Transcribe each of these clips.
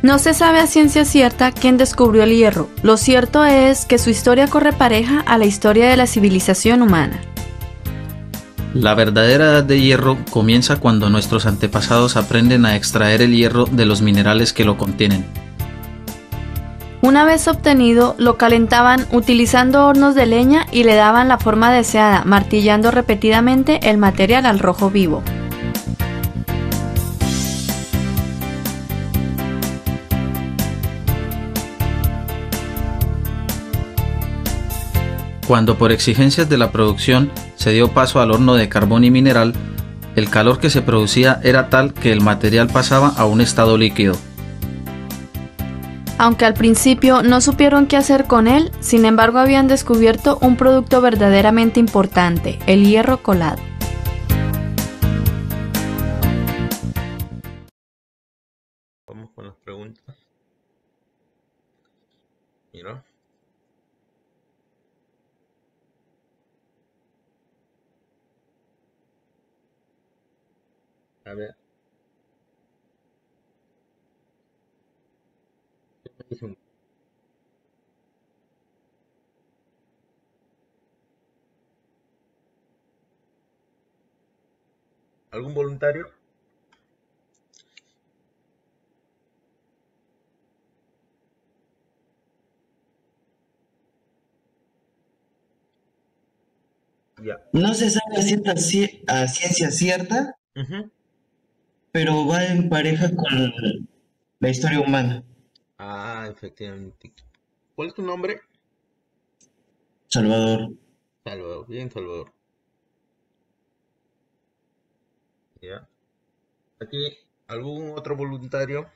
No se sabe a ciencia cierta quién descubrió el hierro. Lo cierto es que su historia corre pareja a la historia de la civilización humana. La verdadera edad de hierro comienza cuando nuestros antepasados aprenden a extraer el hierro de los minerales que lo contienen. Una vez obtenido, lo calentaban utilizando hornos de leña y le daban la forma deseada, martillando repetidamente el material al rojo vivo. Cuando por exigencias de la producción se dio paso al horno de carbón y mineral, el calor que se producía era tal que el material pasaba a un estado líquido. Aunque al principio no supieron qué hacer con él, sin embargo habían descubierto un producto verdaderamente importante, el hierro colado. Vamos con las preguntas. Mira. A ver. ¿Algún voluntario? Ya. No se sabe a ciencia cierta, Ujú. pero va en pareja con la historia humana. Ah, efectivamente. ¿Cuál es tu nombre? Salvador. Salvador. Bien, Salvador. Ya. Aquí, ¿algún otro voluntario?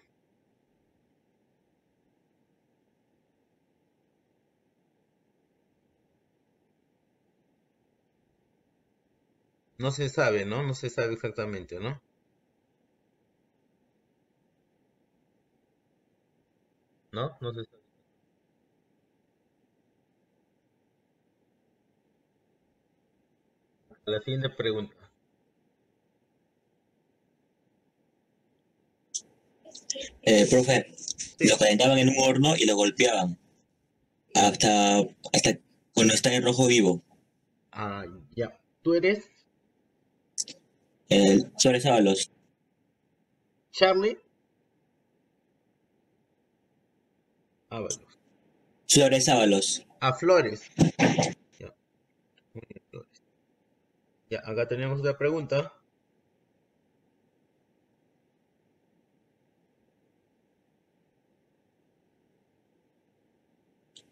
No se sabe, ¿no? No se sabe exactamente, ¿no? ¿No? No se sabe. La siguiente pregunta. Profe, lo Sí. calentaban en un horno y lo golpeaban hasta, hasta cuando está en rojo vivo. Ah, ya. ¿Tú eres Suárez Ábalos. Charlie? Ábalos. Flores Ábalos. Ah, Flores. Ya. Muy bien, Flores. Ya, acá tenemos otra pregunta.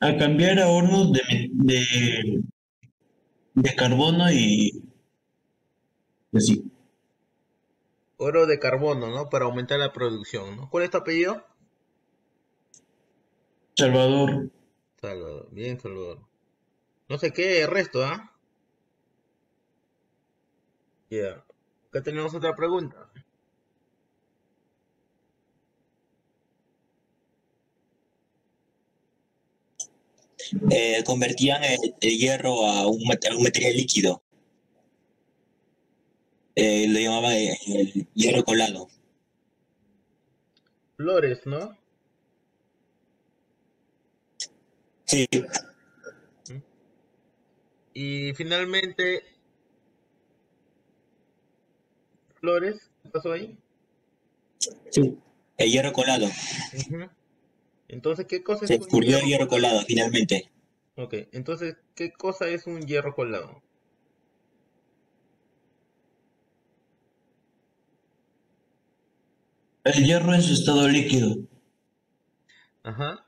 A cambiar a hornos de carbono y así. Oro de carbono, ¿no? Para aumentar la producción, ¿no? ¿Cuál es tu apellido? Salvador. Salvador. Bien, Salvador. No sé qué resto, ¿ah? Ya. Acá tenemos otra pregunta. Convertían el hierro a un material líquido. Lo llamaban el hierro colado. Flores, ¿no? Sí, ¿Mm? Y finalmente, Flores, ¿qué pasó ahí? sí. El hierro colado. Ujú. Entonces, ¿qué cosa Se es un descubrió el hierro hierro colado? colado finalmente. Ok, entonces, ¿qué cosa es un hierro colado? El hierro en su estado líquido. Ajá,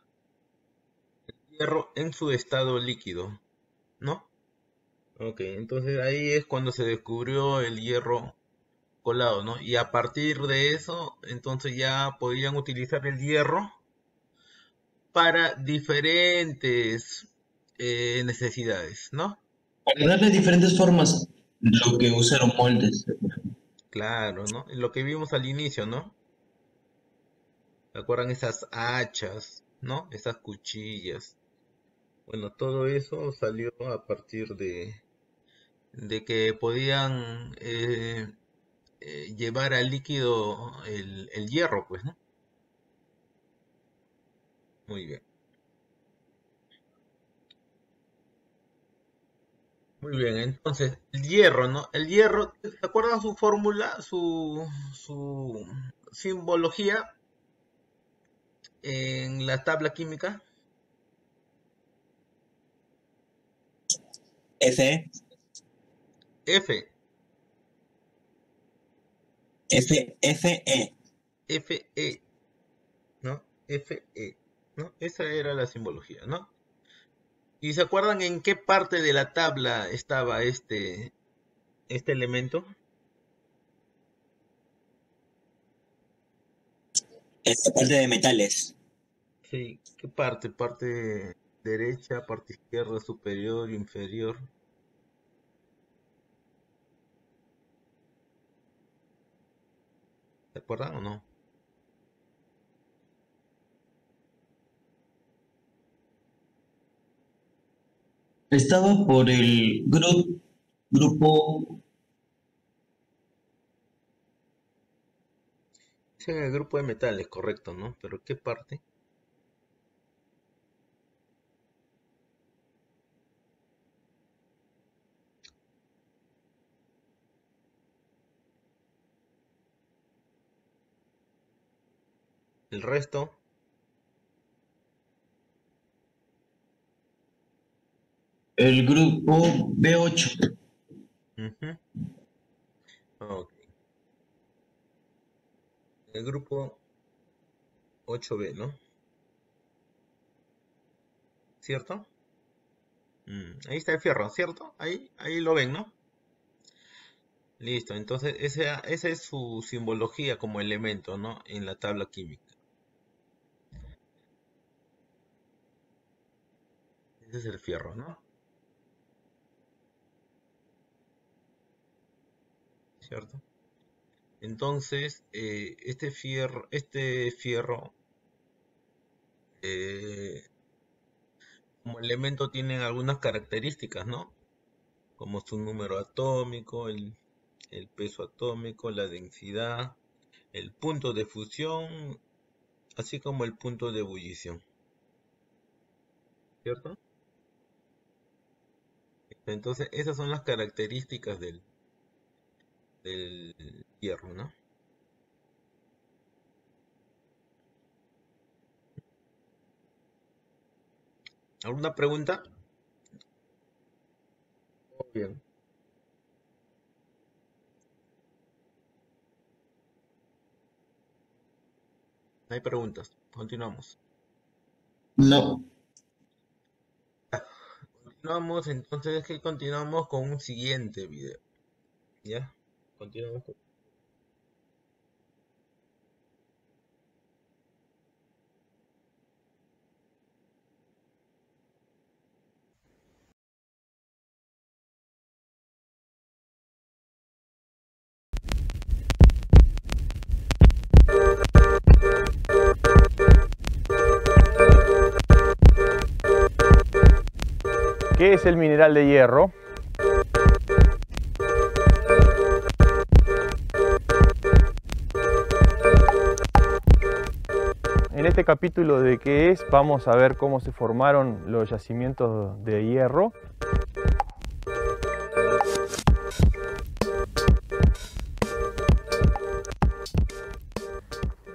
hierro en su estado líquido, ¿no? Ok, entonces ahí es cuando se descubrió el hierro colado, ¿no? Y a partir de eso, entonces ya podían utilizar el hierro para diferentes necesidades, ¿no? Para darle diferentes formas, lo que usaron moldes. Claro, ¿no? Lo que vimos al inicio, ¿no? ¿Se acuerdan esas hachas, ¿no? Esas cuchillas. Bueno, todo eso salió a partir de que podían llevar al líquido el hierro, pues, ¿no? Muy bien. Muy bien, entonces, el hierro, ¿no? El hierro, ¿te acuerdas su fórmula, su simbología en la tabla química? F, F, E. Fe, ¿no? Fe, ¿no? Esa era la simbología, ¿no? ¿Y se acuerdan en qué parte de la tabla estaba este elemento? Esta parte de metales. Sí, ¿qué parte? ¿Parte derecha, parte izquierda, superior, inferior? ¿Se acuerdan o no? Estaba por el grupo. Es en el grupo de metales, correcto, ¿no? Pero ¿qué parte? El resto, El grupo B8. ujú, ok. El grupo 8B, ¿no? ¿Cierto? Ahí está el fierro, ¿cierto? Ahí lo ven, ¿no? Listo, entonces esa es su simbología como elemento, ¿no? En la tabla química. Ese es el fierro, ¿no? ¿Cierto? Entonces, este fierro eh, como elemento tiene algunas características, ¿no? Como su número atómico, el peso atómico, la densidad, el punto de fusión, así como el punto de ebullición, ¿cierto? Entonces, esas son las características del hierro, ¿no? ¿Alguna pregunta? Bien, no hay preguntas. Continuamos. No. Continuamos, entonces que continuamos con un siguiente video. ¿Ya? Continuamos con... ¿Qué es el mineral de hierro? En este capítulo de qué es, vamos a ver cómo se formaron los yacimientos de hierro.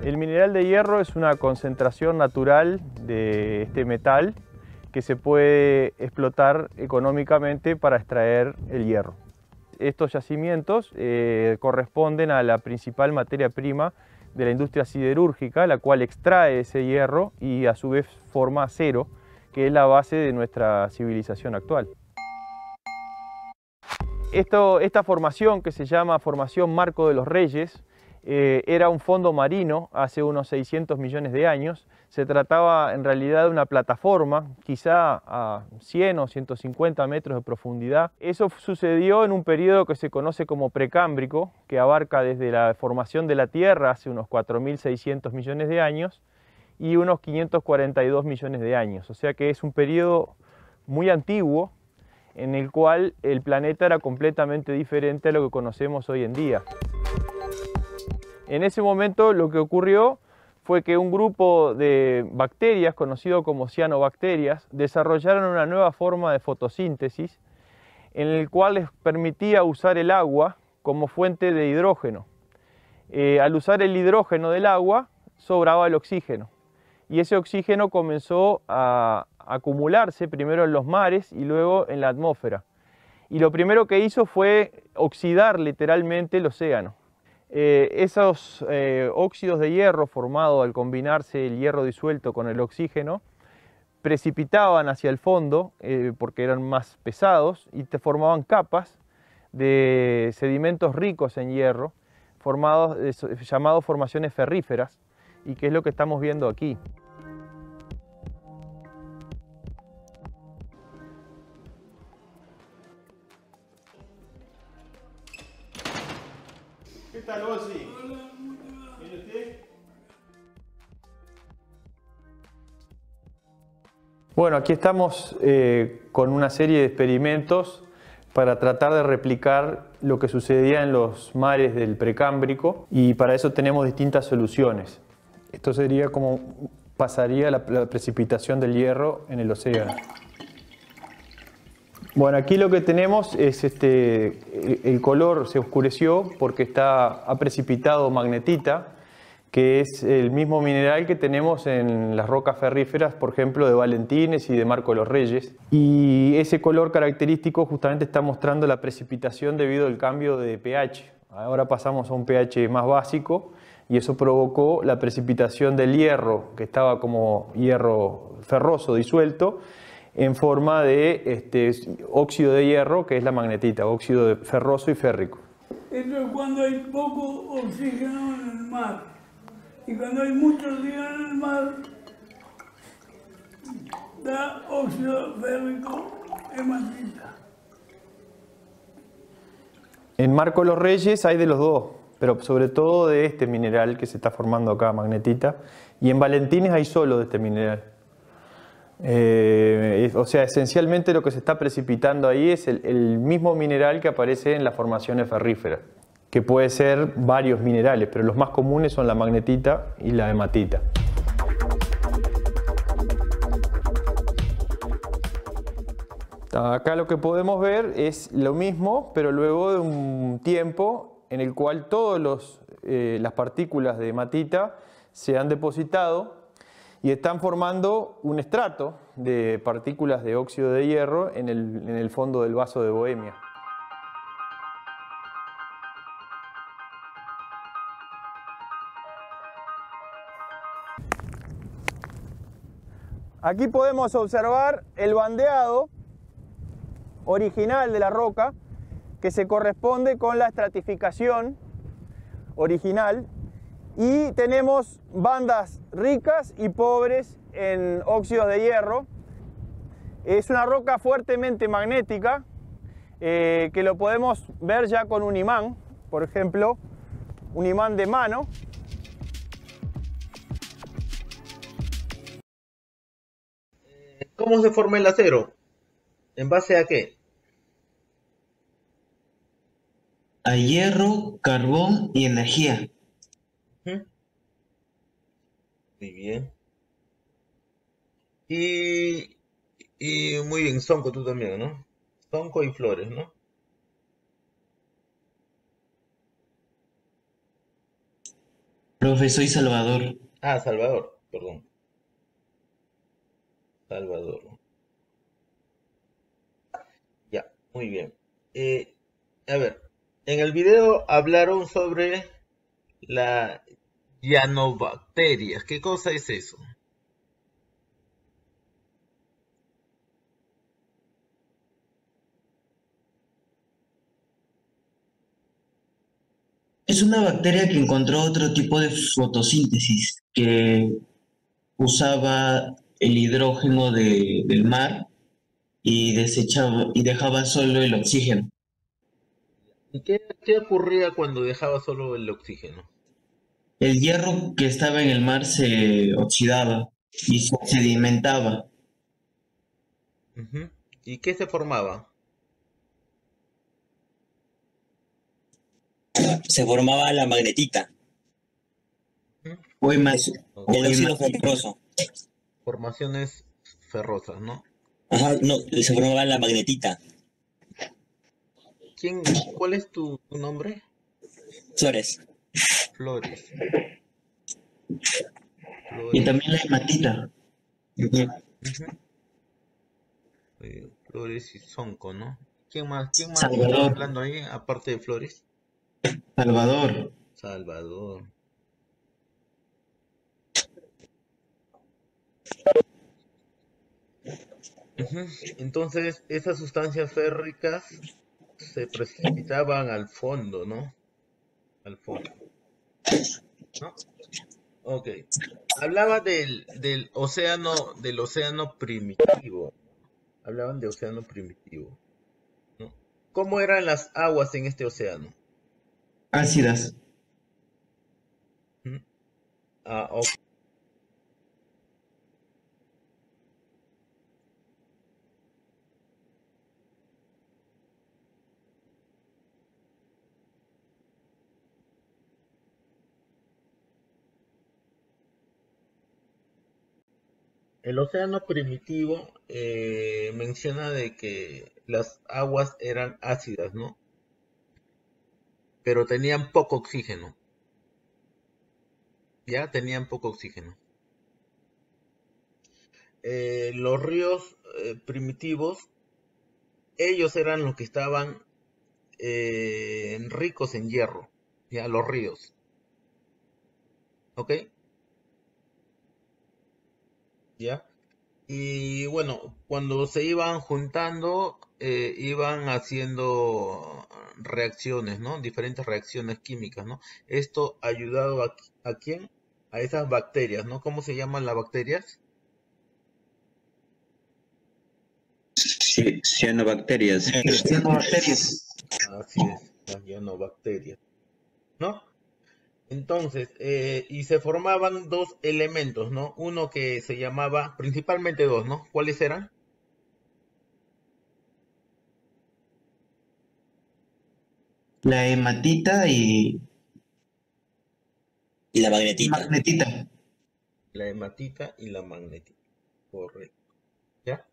El mineral de hierro es una concentración natural de este metal que se puede explotar económicamente para extraer el hierro. Estos yacimientos corresponden a la principal materia prima de la industria siderúrgica, la cual extrae ese hierro y a su vez forma acero, que es la base de nuestra civilización actual. Esta formación, que se llama Formación Marco de los Reyes, era un fondo marino hace unos 600 millones de años. Se trataba en realidad de una plataforma, quizá a 100 o 150 metros de profundidad. Eso sucedió en un periodo que se conoce como precámbrico, que abarca desde la formación de la Tierra hace unos 4.600 millones de años y unos 542 millones de años. O sea que es un periodo muy antiguo en el cual el planeta era completamente diferente a lo que conocemos hoy en día. En ese momento lo que ocurrió fue que un grupo de bacterias, conocido como cianobacterias, desarrollaron una nueva forma de fotosíntesis en el cual les permitía usar el agua como fuente de hidrógeno. Al usar el hidrógeno del agua, sobraba el oxígeno. Y ese oxígeno comenzó a acumularse primero en los mares y luego en la atmósfera. Y lo primero que hizo fue oxidar literalmente el océano. Esos óxidos de hierro formados al combinarse el hierro disuelto con el oxígeno precipitaban hacia el fondo porque eran más pesados y te formaban capas de sedimentos ricos en hierro llamados formaciones ferríferas, y que es lo que estamos viendo aquí. ¿Qué tal, Ozzy? ¿Viene usted? Bueno, aquí estamos con una serie de experimentos para tratar de replicar lo que sucedía en los mares del Precámbrico, y para eso tenemos distintas soluciones. Esto sería como pasaría la precipitación del hierro en el océano. Bueno, aquí lo que tenemos es el color se oscureció porque ha precipitado magnetita, que es el mismo mineral que tenemos en las rocas ferríferas, por ejemplo, de Valentines y de Marco de los Reyes. Y ese color característico justamente está mostrando la precipitación debido al cambio de pH. Ahora pasamos a un pH más básico y eso provocó la precipitación del hierro, que estaba como hierro ferroso disuelto, en forma de óxido de hierro, que es la magnetita, óxido ferroso y férrico. Esto es cuando hay poco oxígeno en el mar. Y cuando hay mucho oxígeno en el mar, da óxido férrico hematita. En Marco de los Reyes hay de los dos, pero sobre todo de este mineral que se está formando acá, magnetita, y en Valentines hay solo de este mineral. O sea, esencialmente lo que se está precipitando ahí es el mismo mineral que aparece en las formaciones ferríferas, que puede ser varios minerales, pero los más comunes son la magnetita y la hematita. Acá lo que podemos ver es lo mismo, pero luego de un tiempo en el cual todas las partículas de hematita se han depositado y están formando un estrato de partículas de óxido de hierro en el fondo del vaso de Bohemia. Aquí podemos observar el bandeado original de la roca, que se corresponde con la estratificación original, y tenemos bandas ricas y pobres en óxidos de hierro. Es una roca fuertemente magnética, que lo podemos ver ya con un imán, por ejemplo, un imán de mano. ¿Cómo se forma el acero? ¿En base a qué? A hierro, carbón y energía. Muy bien. Y muy bien, Sonco tú también, ¿no? Sonco y Flores, ¿no? Profe, soy Salvador. Ah, Salvador, perdón. Salvador. Ya, muy bien. A ver, en el video hablaron sobre la cianobacterias. ¿Qué cosa es eso? Es una bacteria que encontró otro tipo de fotosíntesis que usaba el hidrógeno del mar y dejaba solo el oxígeno. ¿Y qué ocurría cuando dejaba solo el oxígeno? El hierro que estaba en el mar se oxidaba y se sedimentaba. ¿Y qué se formaba? Se formaba la magnetita. O Ok. El óxido ferroso. Formaciones ferrosas, ¿no? Ajá, no, se formaba la magnetita. ¿Cuál es tu nombre? Flores. Flores. y Flores. también la hematita. Ujú. Ujú. Flores y Sonco, ¿no? ¿Quién más estaba Salvador, hablando ahí, aparte de Flores? Salvador. Salvador. Ujú. Entonces, esas sustancias férricas se precipitaban al fondo, ¿no? Al fondo, ¿no? Ok. Hablaba del océano primitivo. Hablaban de océano primitivo, ¿no? ¿Cómo eran las aguas en este océano? Ácidas. ¿Mm? Ok. El océano primitivo menciona de que las aguas eran ácidas, ¿no? Pero tenían poco oxígeno. Ya tenían poco oxígeno. Los ríos primitivos, ellos eran los que estaban ricos en hierro, ya los ríos, ¿ok? Ya. Y bueno, cuando se iban juntando, iban haciendo reacciones, ¿no? Diferentes reacciones químicas, ¿no? Esto ha ayudado ¿a quién? A esas bacterias, ¿no? ¿Cómo se llaman las bacterias? Cianobacterias. Cianobacterias. Así es, las cianobacterias, ¿no? Entonces, y se formaban dos elementos, ¿no? Uno que se llamaba, principalmente dos, ¿no? ¿Cuáles eran? La hematita Y la y magnetita. magnetita. La hematita y la magnetita, correcto, ¿ya?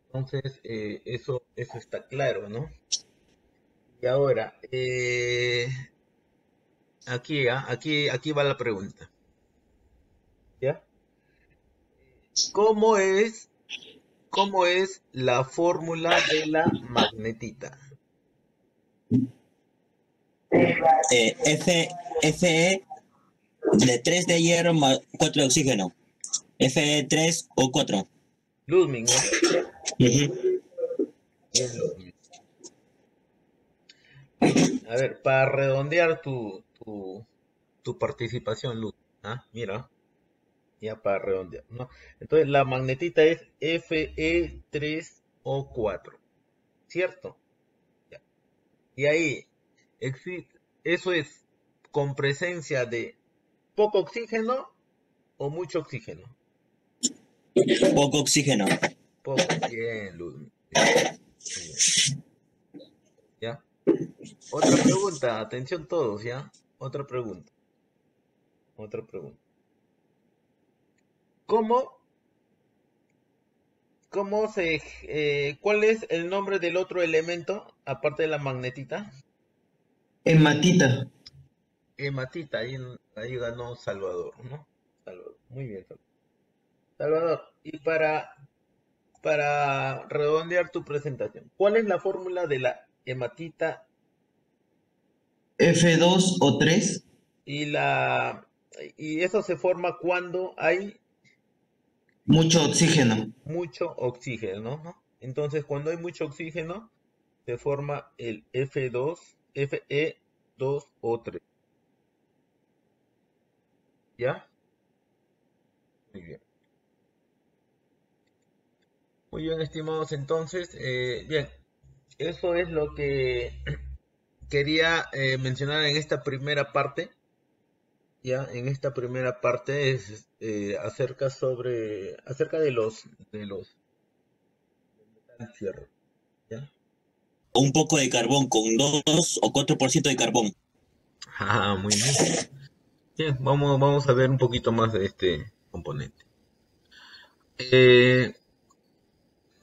Entonces, eso está claro, ¿no? Y ahora, aquí va la pregunta, ¿ya? ¿Cómo es, cómo es la fórmula de la magnetita? Fe de 3 de hierro más 4 de oxígeno. Fe3O4. Ludwig, ¿no? Ujú. Bien, Ludwig. A ver, para redondear tu participación, Ludwig, ¿ah? Mira, ya para redondear, ¿no? Entonces, la magnetita es Fe3O4, ¿cierto? Ya. Y ahí, eso es con presencia de poco oxígeno o mucho oxígeno. Poco oxígeno. Poco, bien, Ludwig, bien, muy bien, ¿ya? Otra pregunta, atención todos, ¿ya? Otra pregunta. ¿Cómo, cuál es el nombre del otro elemento, aparte de la magnetita? Hematita. Hematita, ahí ganó Salvador, ¿no? Salvador, muy bien, Salvador. Salvador, y para redondear tu presentación, ¿cuál es la fórmula de la hematita F2O3. y y eso se forma cuando hay Mucho oxígeno. mucho oxígeno, ¿no? Entonces, cuando hay mucho oxígeno, se forma el Fe2O3, ¿ya? Muy bien. Muy bien, estimados, entonces, bien, eso es lo que quería mencionar en esta primera parte. Ya, en esta primera parte es acerca de los metales fierro, ¿ya? Un poco de carbón con 2 o 4% de carbón. Ah, muy bien. Bien, vamos a ver un poquito más de este componente. Eh,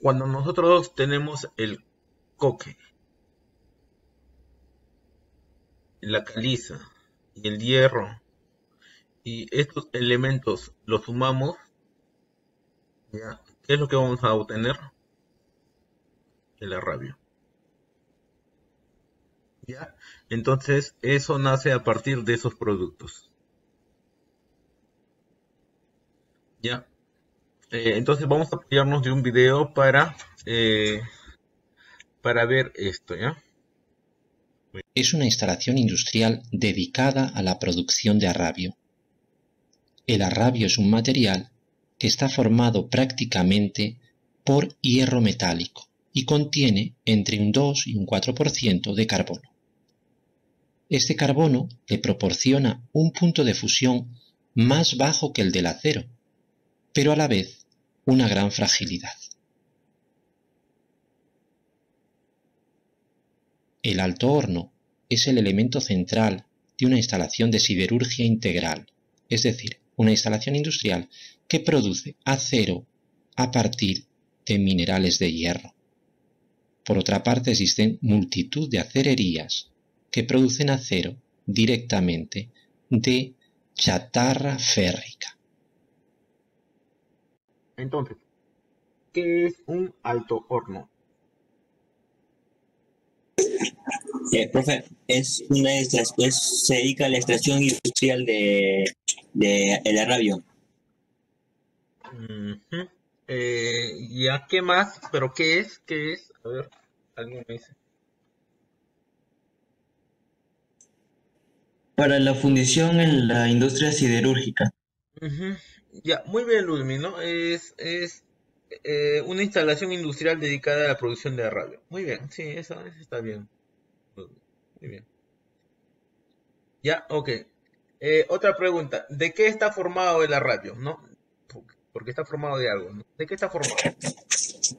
Cuando nosotros tenemos el coque, la caliza y el hierro, y estos elementos los sumamos, ¿ya? ¿Qué es lo que vamos a obtener? El arrabio. ¿Ya? Entonces, eso nace a partir de esos productos. ¿Ya? Entonces vamos a apoyarnos de un video para ver esto, ¿ya? Es una instalación industrial dedicada a la producción de arrabio. El arrabio es un material que está formado prácticamente por hierro metálico y contiene entre un 2 y un 4% de carbono. Este carbono le proporciona un punto de fusión más bajo que el del acero, pero a la vez una gran fragilidad. El alto horno es el elemento central de una instalación de siderurgia integral, es decir, una instalación industrial que produce acero a partir de minerales de hierro. Por otra parte, existen multitud de acererías que producen acero directamente de chatarra férrica. Entonces, ¿qué es un alto horno? Profe, se dedica a la extracción industrial de el arrabio. Ujú. ¿Ya qué más? ¿Pero qué es? ¿Qué es? A ver, alguien me dice. Para la fundición en la industria siderúrgica. Ujú. Ya, muy bien, Ludmi, ¿no? Es una instalación industrial dedicada a la producción de arrabio. Muy bien, sí, eso está bien. Muy bien. Ya, ok. Otra pregunta. ¿De qué está formado el arrabio? ¿No? Porque está formado de algo, ¿no? ¿De qué está formado?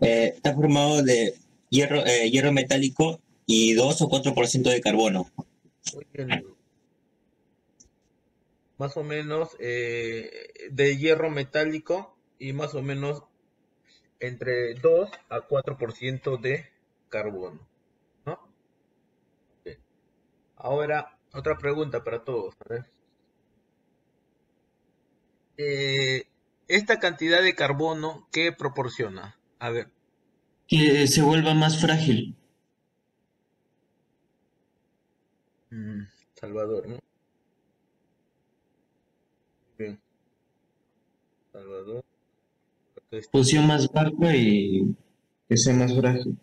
Está formado de hierro metálico y 2 o 4% de carbono. Muy bien. Más o menos de hierro metálico y más o menos entre 2 a 4% de carbono, ¿no? Ok. Ahora, otra pregunta para todos. A ver. Eh, esta cantidad de carbono, ¿qué proporciona? A ver, Que se vuelva más frágil. mm, Salvador, ¿no? Bien, Salvador. Fusión más baja y que sea más frágil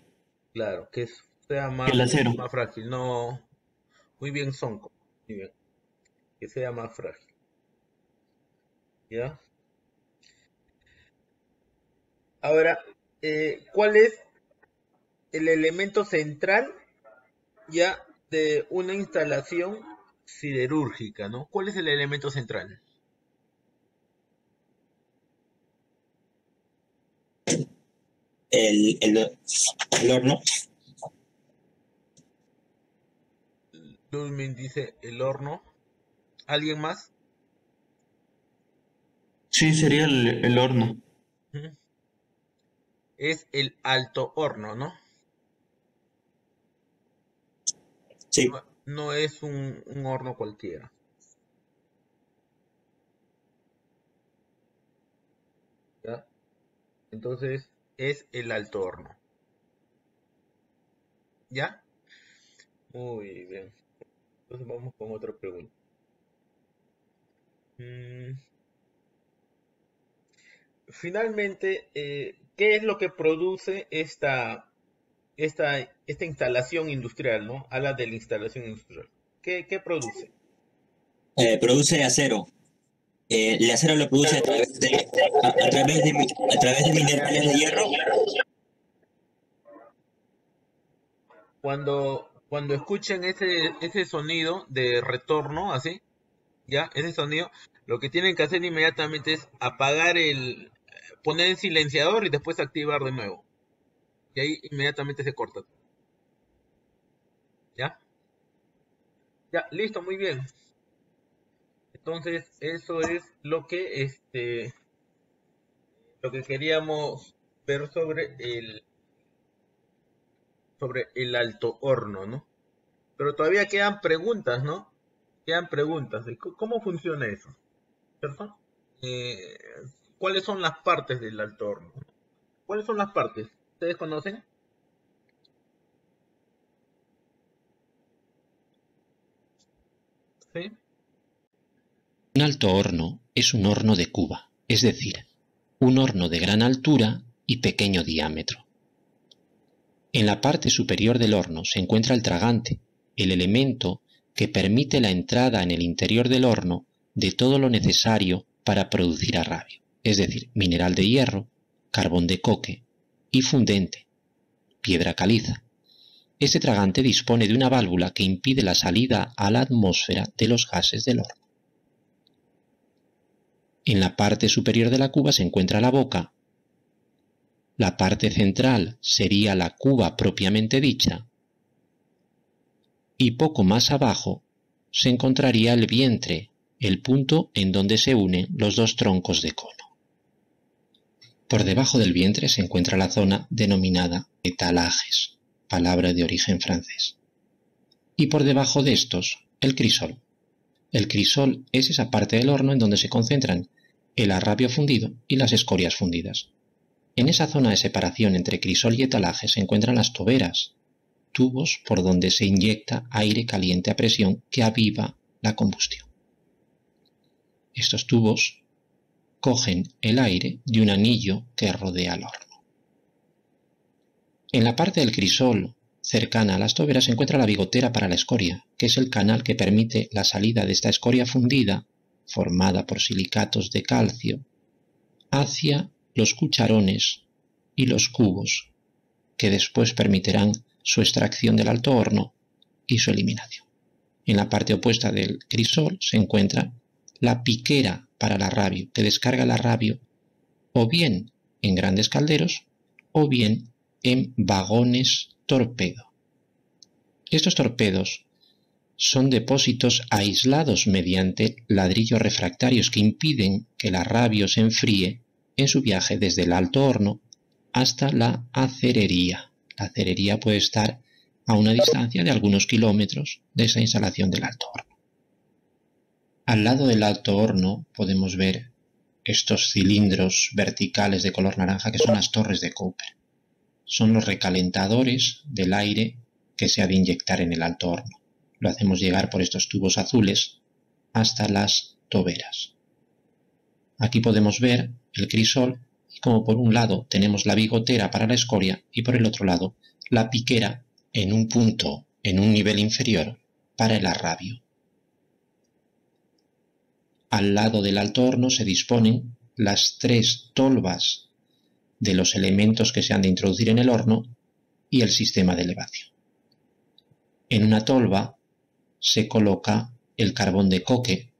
Claro, que sea que el acero. más frágil. No, muy bien, Sonco. Muy bien, que sea más frágil. ¿Ya? Ahora, ¿cuál es el elemento central ya de una instalación siderúrgica, ¿no? ¿Cuál es el elemento central? El, el, el horno. Ludwig dice el horno. ¿Alguien más? Sí, sería el horno. Ujú. Es el alto horno, ¿no? Sí. No es un horno cualquiera. ¿Ya? Entonces es el alto horno. ¿Ya? Muy bien. Entonces vamos con otra pregunta. Mm, Finalmente, ¿qué es lo que produce esta instalación industrial, ¿no? Habla de la instalación industrial. ¿Qué produce? Produce acero. El acero lo produce a través de minerales de hierro. Cuando escuchen ese sonido de retorno, así, ¿ya? Ese sonido, lo que tienen que hacer inmediatamente es poner el silenciador y después activar de nuevo. Y ahí inmediatamente se corta. ¿Ya? Ya, listo, muy bien. Entonces, eso es lo que queríamos ver sobre el alto horno, ¿no? Pero todavía quedan preguntas, ¿no? Quedan preguntas de cómo funciona eso, ¿cierto? Eh, ¿Cuáles son las partes del alto horno? ¿Cuáles son las partes? ¿Ustedes conocen? ¿Sí? Un alto horno es un horno de cuba, es decir, un horno de gran altura y pequeño diámetro. En la parte superior del horno se encuentra el tragante, el elemento que permite la entrada en el interior del horno de todo lo necesario para producir arrabio, es decir, mineral de hierro, carbón de coque y fundente, piedra caliza. Este tragante dispone de una válvula que impide la salida a la atmósfera de los gases del horno. En la parte superior de la cuba se encuentra la boca. La parte central sería la cuba propiamente dicha. Y poco más abajo se encontraría el vientre, el punto en donde se unen los dos troncos de cono. Por debajo del vientre se encuentra la zona denominada étalages, palabra de origen francés. Y por debajo de estos, el crisol. El crisol es esa parte del horno en donde se concentran el arrabio fundido y las escorias fundidas. En esa zona de separación entre crisol y etalaje se encuentran las toberas, tubos por donde se inyecta aire caliente a presión que aviva la combustión. Estos tubos cogen el aire de un anillo que rodea el horno. En la parte del crisol, cercana a las toberas, se encuentra la bigotera para la escoria, que es el canal que permite la salida de esta escoria fundida, formada por silicatos de calcio, hacia los cucharones y los cubos, que después permitirán su extracción del alto horno y su eliminación. En la parte opuesta del crisol se encuentra la piquera para el arrabio, que descarga el arrabio o bien en grandes calderos o bien en vagones torpedo. Estos torpedos son depósitos aislados mediante ladrillos refractarios que impiden que el arrabio se enfríe en su viaje desde el alto horno hasta la acerería. La acerería puede estar a una distancia de algunos kilómetros de esa instalación del alto horno. Al lado del alto horno podemos ver estos cilindros verticales de color naranja que son las torres de Cooper. Son los recalentadores del aire que se ha de inyectar en el alto horno. Lo hacemos llegar por estos tubos azules hasta las toberas. Aquí podemos ver el crisol y como por un lado tenemos la bigotera para la escoria y por el otro lado la piquera en un punto, en un nivel inferior, para el arrabio. Al lado del alto horno se disponen las tres tolvas de los elementos que se han de introducir en el horno y el sistema de elevación. En una tolva se coloca el carbón de coque,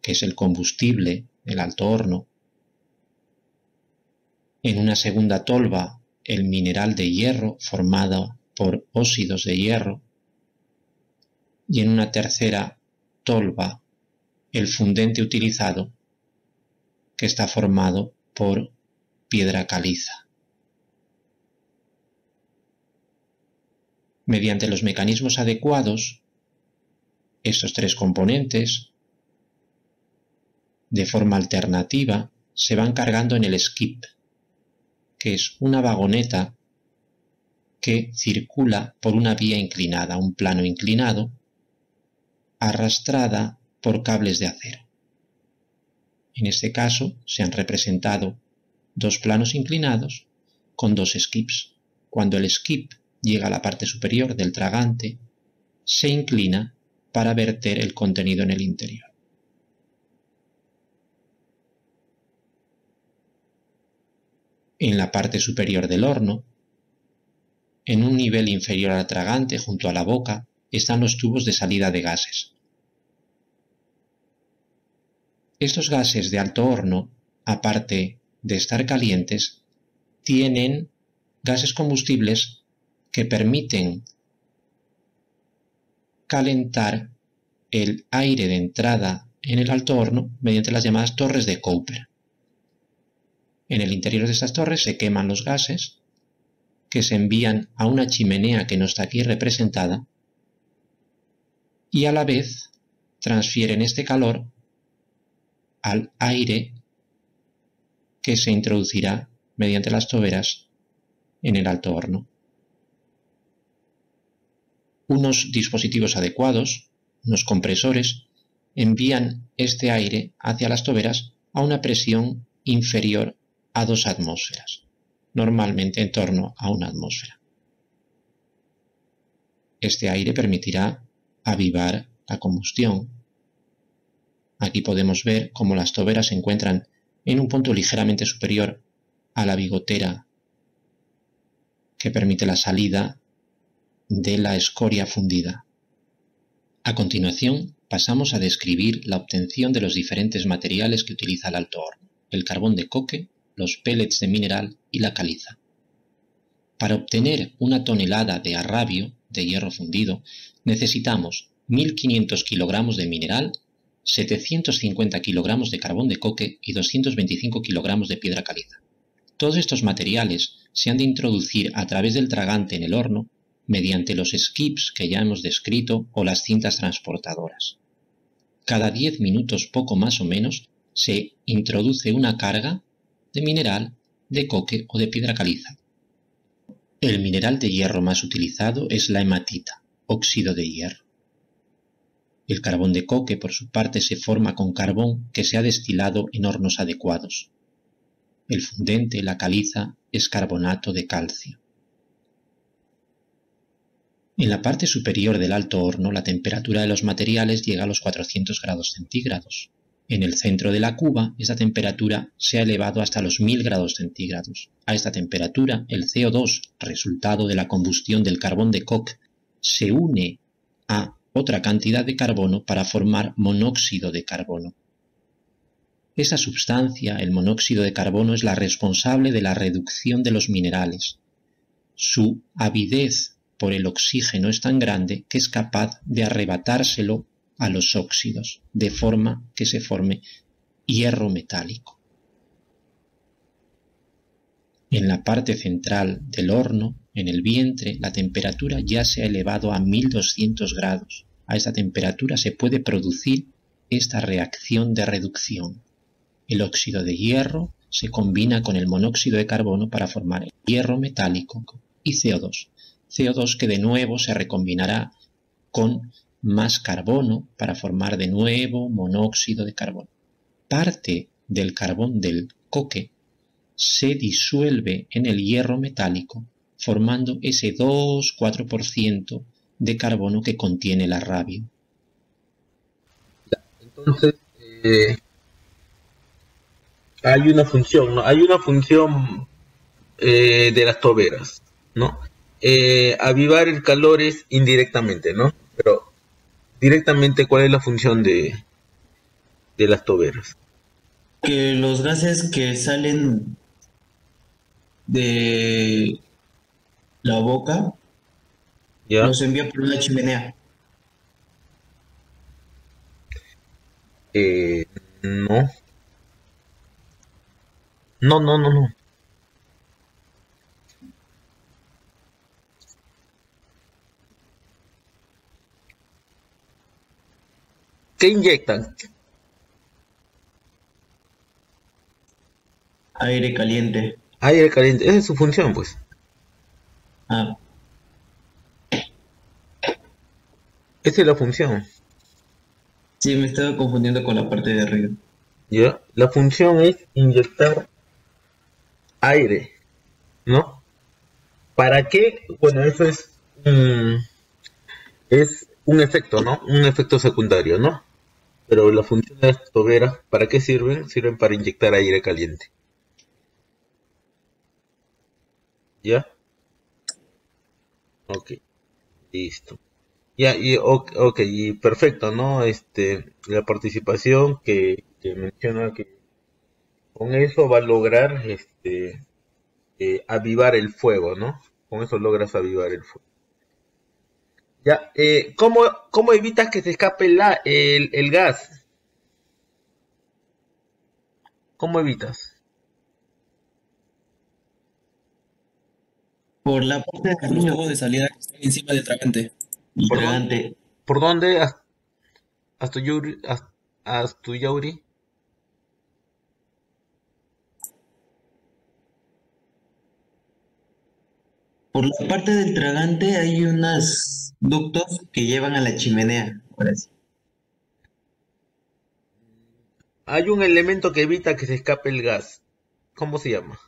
que es el combustible del alto horno. En una segunda tolva, el mineral de hierro formado por óxidos de hierro. Y en una tercera tolva, el fundente utilizado, que está formado por piedra caliza. Mediante los mecanismos adecuados, estos tres componentes, de forma alternativa, se van cargando en el skip, que es una vagoneta que circula por una vía inclinada, un plano inclinado, arrastrada por cables de acero. En este caso se han representado dos planos inclinados con dos skips. Cuando el skip llega a la parte superior del tragante, se inclina para verter el contenido en el interior. En la parte superior del horno, en un nivel inferior al tragante, junto a la boca, están los tubos de salida de gases. Estos gases de alto horno, aparte de estar calientes, tienen gases combustibles que permiten calentar el aire de entrada en el alto horno mediante las llamadas torres de Cooper. En el interior de estas torres se queman los gases que se envían a una chimenea que no está aquí representada y a la vez transfieren este calor al aire que se introducirá mediante las toberas en el alto horno. Unos dispositivos adecuados, unos compresores, envían este aire hacia las toberas a una presión inferior a 2 atmósferas, normalmente en torno a 1 atmósfera. Este aire permitirá avivar la combustión. Aquí podemos ver cómo las toberas se encuentran en un punto ligeramente superior a la bigotera que permite la salida de la escoria fundida. A continuación, pasamos a describir la obtención de los diferentes materiales que utiliza el alto horno: el carbón de coque, los pellets de mineral y la caliza. Para obtener una tonelada de arrabio, de hierro fundido, necesitamos 1.500 kilogramos de mineral, 750 kilogramos de carbón de coque y 225 kilogramos de piedra caliza. Todos estos materiales se han de introducir a través del tragante en el horno mediante los skips que ya hemos descrito o las cintas transportadoras. Cada 10 minutos poco más o menos se introduce una carga de mineral, de coque o de piedra caliza. El mineral de hierro más utilizado es la hematita, óxido de hierro. El carbón de coque, por su parte, se forma con carbón que se ha destilado en hornos adecuados. El fundente, la caliza, es carbonato de calcio. En la parte superior del alto horno, la temperatura de los materiales llega a los 400 grados centígrados. En el centro de la cuba, esa temperatura se ha elevado hasta los 1000 grados centígrados. A esta temperatura, el CO2, resultado de la combustión del carbón de coque, se une a otra cantidad de carbono para formar monóxido de carbono. Esa sustancia, el monóxido de carbono, es la responsable de la reducción de los minerales. Su avidez por el oxígeno es tan grande que es capaz de arrebatárselo a los óxidos, de forma que se forme hierro metálico. En la parte central del horno, en el vientre, la temperatura ya se ha elevado a 1200 grados. A esa temperatura se puede producir esta reacción de reducción. El óxido de hierro se combina con el monóxido de carbono para formar el hierro metálico y CO2. CO2 que de nuevo se recombinará con más carbono para formar de nuevo monóxido de carbono. Parte del carbón del coque se disuelve en el hierro metálico, formando ese 2-4% de carbono que contiene el arrabio. Entonces, hay una función, ¿no? Hay una función de las toberas, ¿no? Avivar el calor es indirectamente, ¿no? Pero directamente, ¿cuál es la función de las toberas? Que los gases que salen de la boca ¿Ya? los envía por una chimenea. No. No. ¿Qué inyectan? Aire caliente. Aire caliente, esa es su función, pues. Ah, Esa es la función. sí, me estaba confundiendo con la parte de arriba. ¿Ya? La función es inyectar aire, ¿no? ¿Para qué? Bueno, eso es un efecto, ¿no? Un efecto secundario, ¿no? Pero la función de las toberas, ¿para qué sirven? Sirven para inyectar aire caliente. ¿Ya? Ok, listo. Ya, y perfecto, ¿no? La participación que menciona que con eso va a lograr avivar el fuego, ¿no? Con eso logras avivar el fuego. Ya, ¿cómo evitas que se escape el gas? ¿Cómo evitas? Por la parte de Por los arriba tubos de salida que están encima del tragante. del ¿Por dónde? tragante. ¿Por dónde? Astuyauri. Por la parte del tragante hay unos ductos que llevan a la chimenea. Ahora sí. Hay un elemento que evita que se escape el gas. ¿Cómo se llama?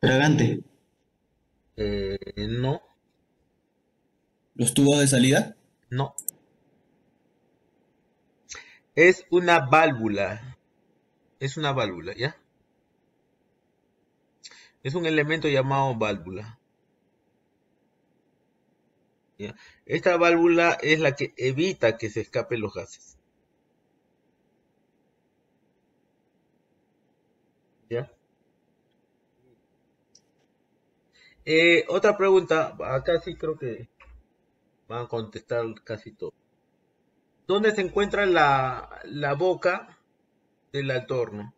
Tragante. No, Los tubos de salida. no. Es una válvula. Es una válvula, ¿ya? Es un elemento llamado válvula. ¿Ya? Esta válvula es la que evita que se escapen los gases. ¿Ya? Otra pregunta. Acá sí creo que van a contestar casi todo. ¿Dónde se encuentra la boca del altorno?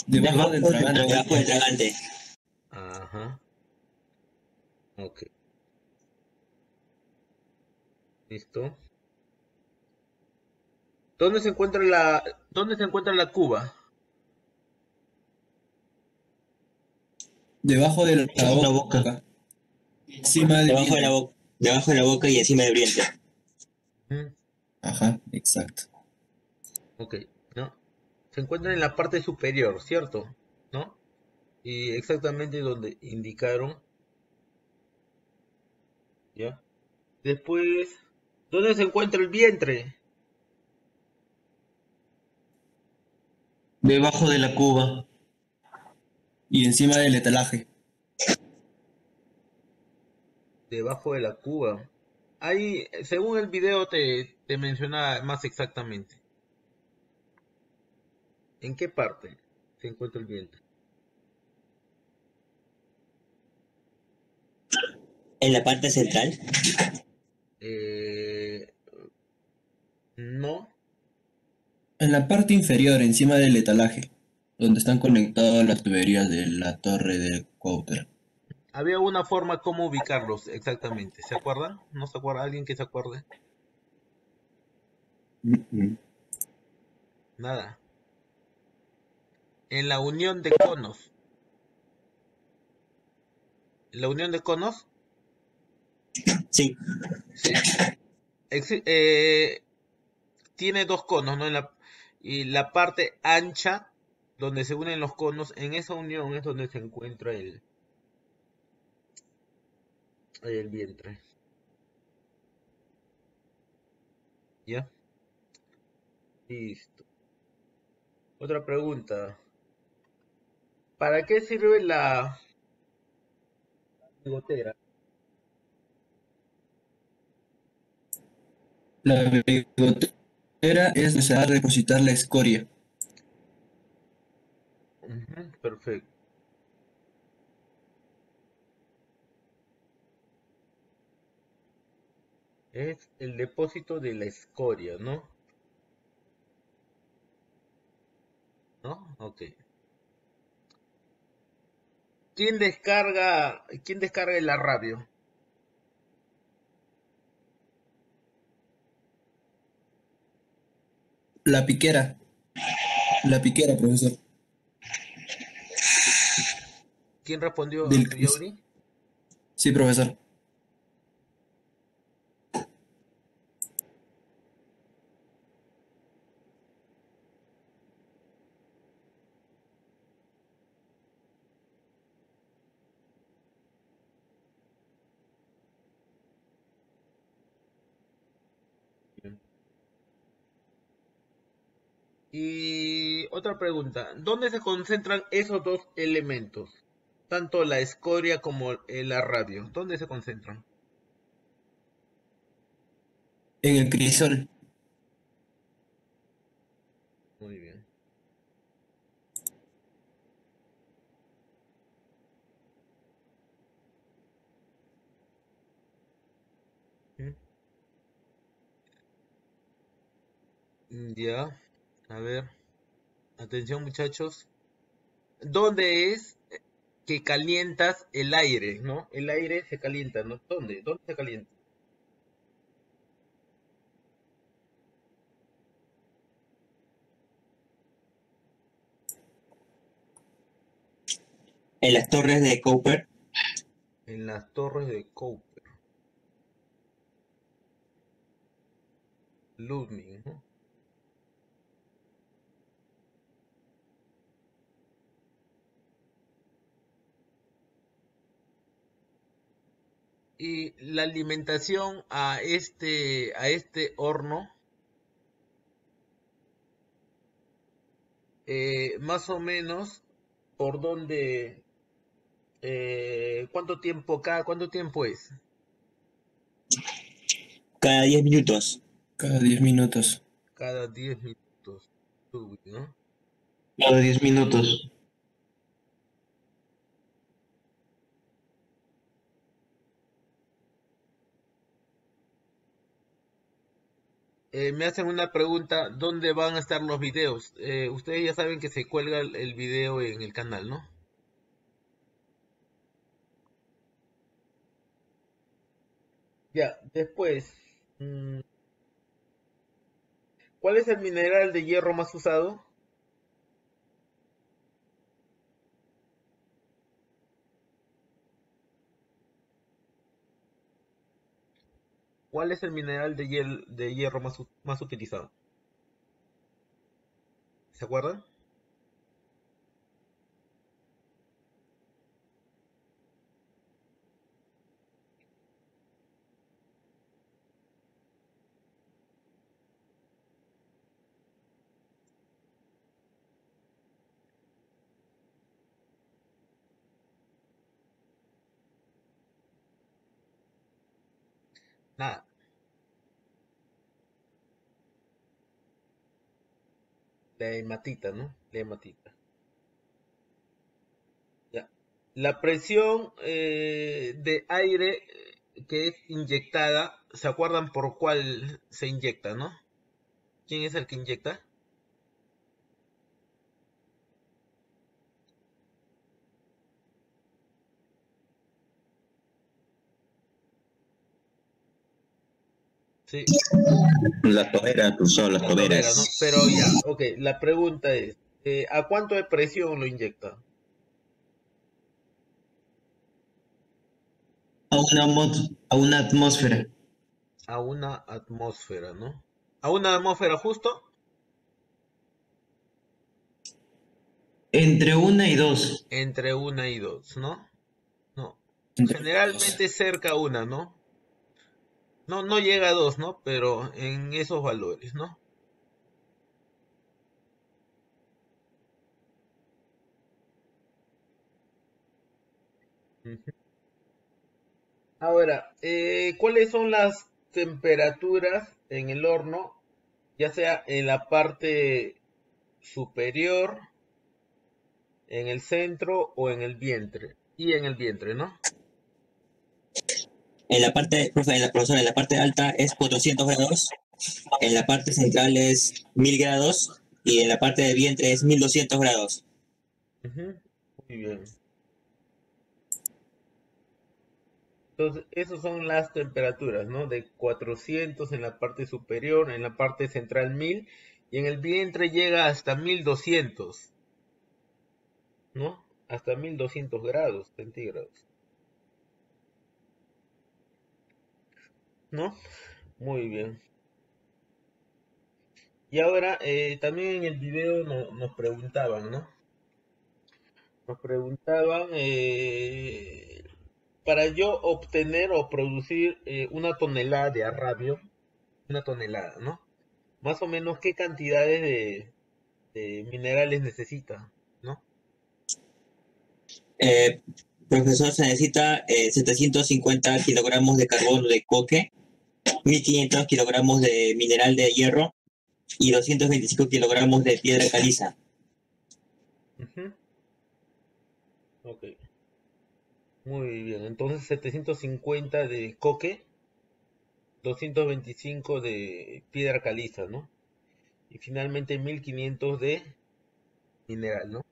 Debajo del tragante. Debajo del tragante. Ajá. Ok. Listo. ¿Dónde se encuentra la cuba? Debajo de la Debajo de la boca. boca. Encima del Debajo de la vientre. boca. Debajo de la boca y encima del vientre. Ujú. Ajá, exacto. Ok, ¿no? Se encuentra en la parte superior, ¿cierto? ¿No? Y exactamente donde indicaron, ¿ya? Después, ¿dónde se encuentra el vientre? Debajo de la cuba. Y encima del etalaje. Debajo de la cuba. Ahí, según el video, te menciona más exactamente. ¿En qué parte se encuentra el vientre? En la parte central. Eh, no, En la parte inferior, encima del etalaje, donde están conectadas las tuberías de la torre de Coulter. había una forma como ubicarlos exactamente. ¿Se acuerdan? ¿No se acuerda? ¿Alguien que se acuerde? Nada. En la unión de conos. ¿La unión de conos? Sí. Sí. Tiene dos conos, ¿no? Y la parte ancha, donde se unen los conos, en esa unión es donde se encuentra el vientre. ¿Ya? Listo. Otra pregunta. ¿Para qué sirve la bigotera? La bigotera es necesaria para depositar la escoria. Ujú, perfecto. Es el depósito de la escoria, ¿no? ¿No? Ok. ¿Quién descarga el arrabio? La piquera. La piquera, profesor. ¿Quién respondió a Del tu Cris. Yauri? Sí, profesor. Y otra pregunta, ¿dónde se concentran esos dos elementos? Tanto la escoria como el arrabio, ¿dónde se concentran? En el crisol. Muy bien. ¿Mm? Ya, a ver, atención muchachos. ¿Dónde es que calientas el aire, no? El aire se calienta, ¿no? ¿Dónde? ¿Dónde se calienta? En las torres de Cooper. En las torres de Cooper. Ludwig, ¿no? Y la alimentación a este horno, más o menos, por donde, cada cuánto tiempo es? Cada 10 minutos. Cada 10 minutos. Cada 10 minutos, Ludwig, ¿no? Cada 10 minutos. Me hacen una pregunta, ¿dónde van a estar los videos? Ustedes ya saben que se cuelga el video en el canal, ¿no? Ya, después, ¿cuál es el mineral de hierro más usado? ¿Cuál es el mineral de hierro más utilizado? ¿Se acuerdan? Nada. La hematita, ¿no? La hematita. Ya. La presión de aire que es inyectada, ¿se acuerdan por cuál se inyecta, no? ¿Quién es el que inyecta? Sí, Las toberas, profesor, las la tobera, ¿no? toberas. Pero ya, ok, la pregunta es, ¿a cuánto de presión lo inyecta? A una atmósfera. A una atmósfera, ¿no? ¿A una atmósfera justo? Entre 1 y 2. Entre una y dos, ¿no? No. Entre 2. Generalmente cerca a una, ¿no? No, no llega a dos, ¿no? Pero en esos valores, ¿no? Ujú. Ahora, ¿cuáles son las temperaturas en el horno, ya sea en la parte superior, en el centro o en el vientre? Y en el vientre, ¿no? En la parte, profe, profesora, en la parte alta es 400 grados, en la parte central es 1000 grados y en la parte de vientre es 1200 grados. Ujú. Muy bien. Entonces, esas son las temperaturas, ¿no? De 400 en la parte superior, en la parte central 1000 y en el vientre llega hasta 1200, ¿no? Hasta 1200 grados centígrados, ¿no? Muy bien. Y ahora, también en el video nos preguntaban, ¿no? Nos preguntaban, para yo obtener o producir una tonelada de arrabio, una tonelada, ¿no? Más o menos qué cantidades de minerales necesita, ¿no? Eh, Profesor, se necesita 750 kilogramos de carbono de coque, 1500 kilogramos de mineral de hierro y 225 kilogramos de piedra caliza. Ujú. Ok, muy bien. Entonces 750 de coque, 225 de piedra caliza, ¿no? y finalmente 1500 de mineral, ¿no?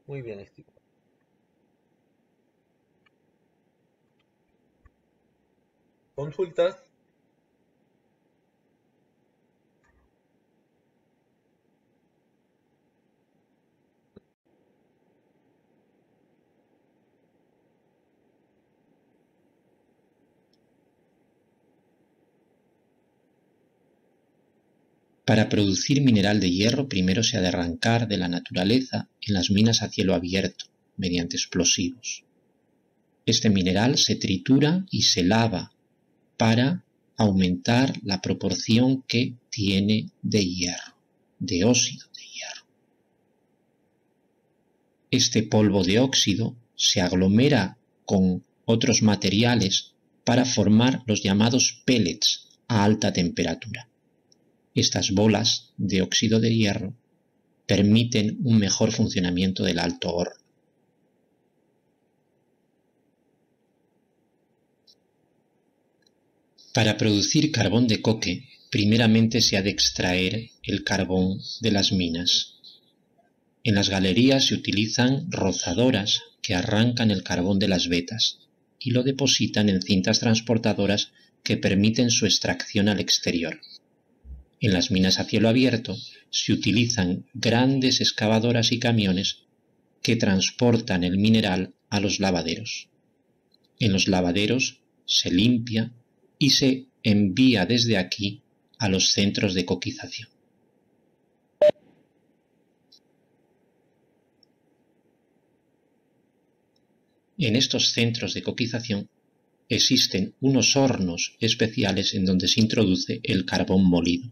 Muy bien, estimado. ¿Consultas? Para producir mineral de hierro primero se ha de arrancar de la naturaleza en las minas a cielo abierto mediante explosivos. Este mineral se tritura y se lava para aumentar la proporción que tiene de hierro, de óxido de hierro. Este polvo de óxido se aglomera con otros materiales para formar los llamados pellets a alta temperatura. Estas bolas de óxido de hierro permiten un mejor funcionamiento del alto horno. Para producir carbón de coque, primeramente se ha de extraer el carbón de las minas. En las galerías se utilizan rozadoras que arrancan el carbón de las vetas y lo depositan en cintas transportadoras que permiten su extracción al exterior. En las minas a cielo abierto se utilizan grandes excavadoras y camiones que transportan el mineral a los lavaderos. En los lavaderos se limpia y se envía desde aquí a los centros de coquización. En estos centros de coquización existen unos hornos especiales en donde se introduce el carbón molido.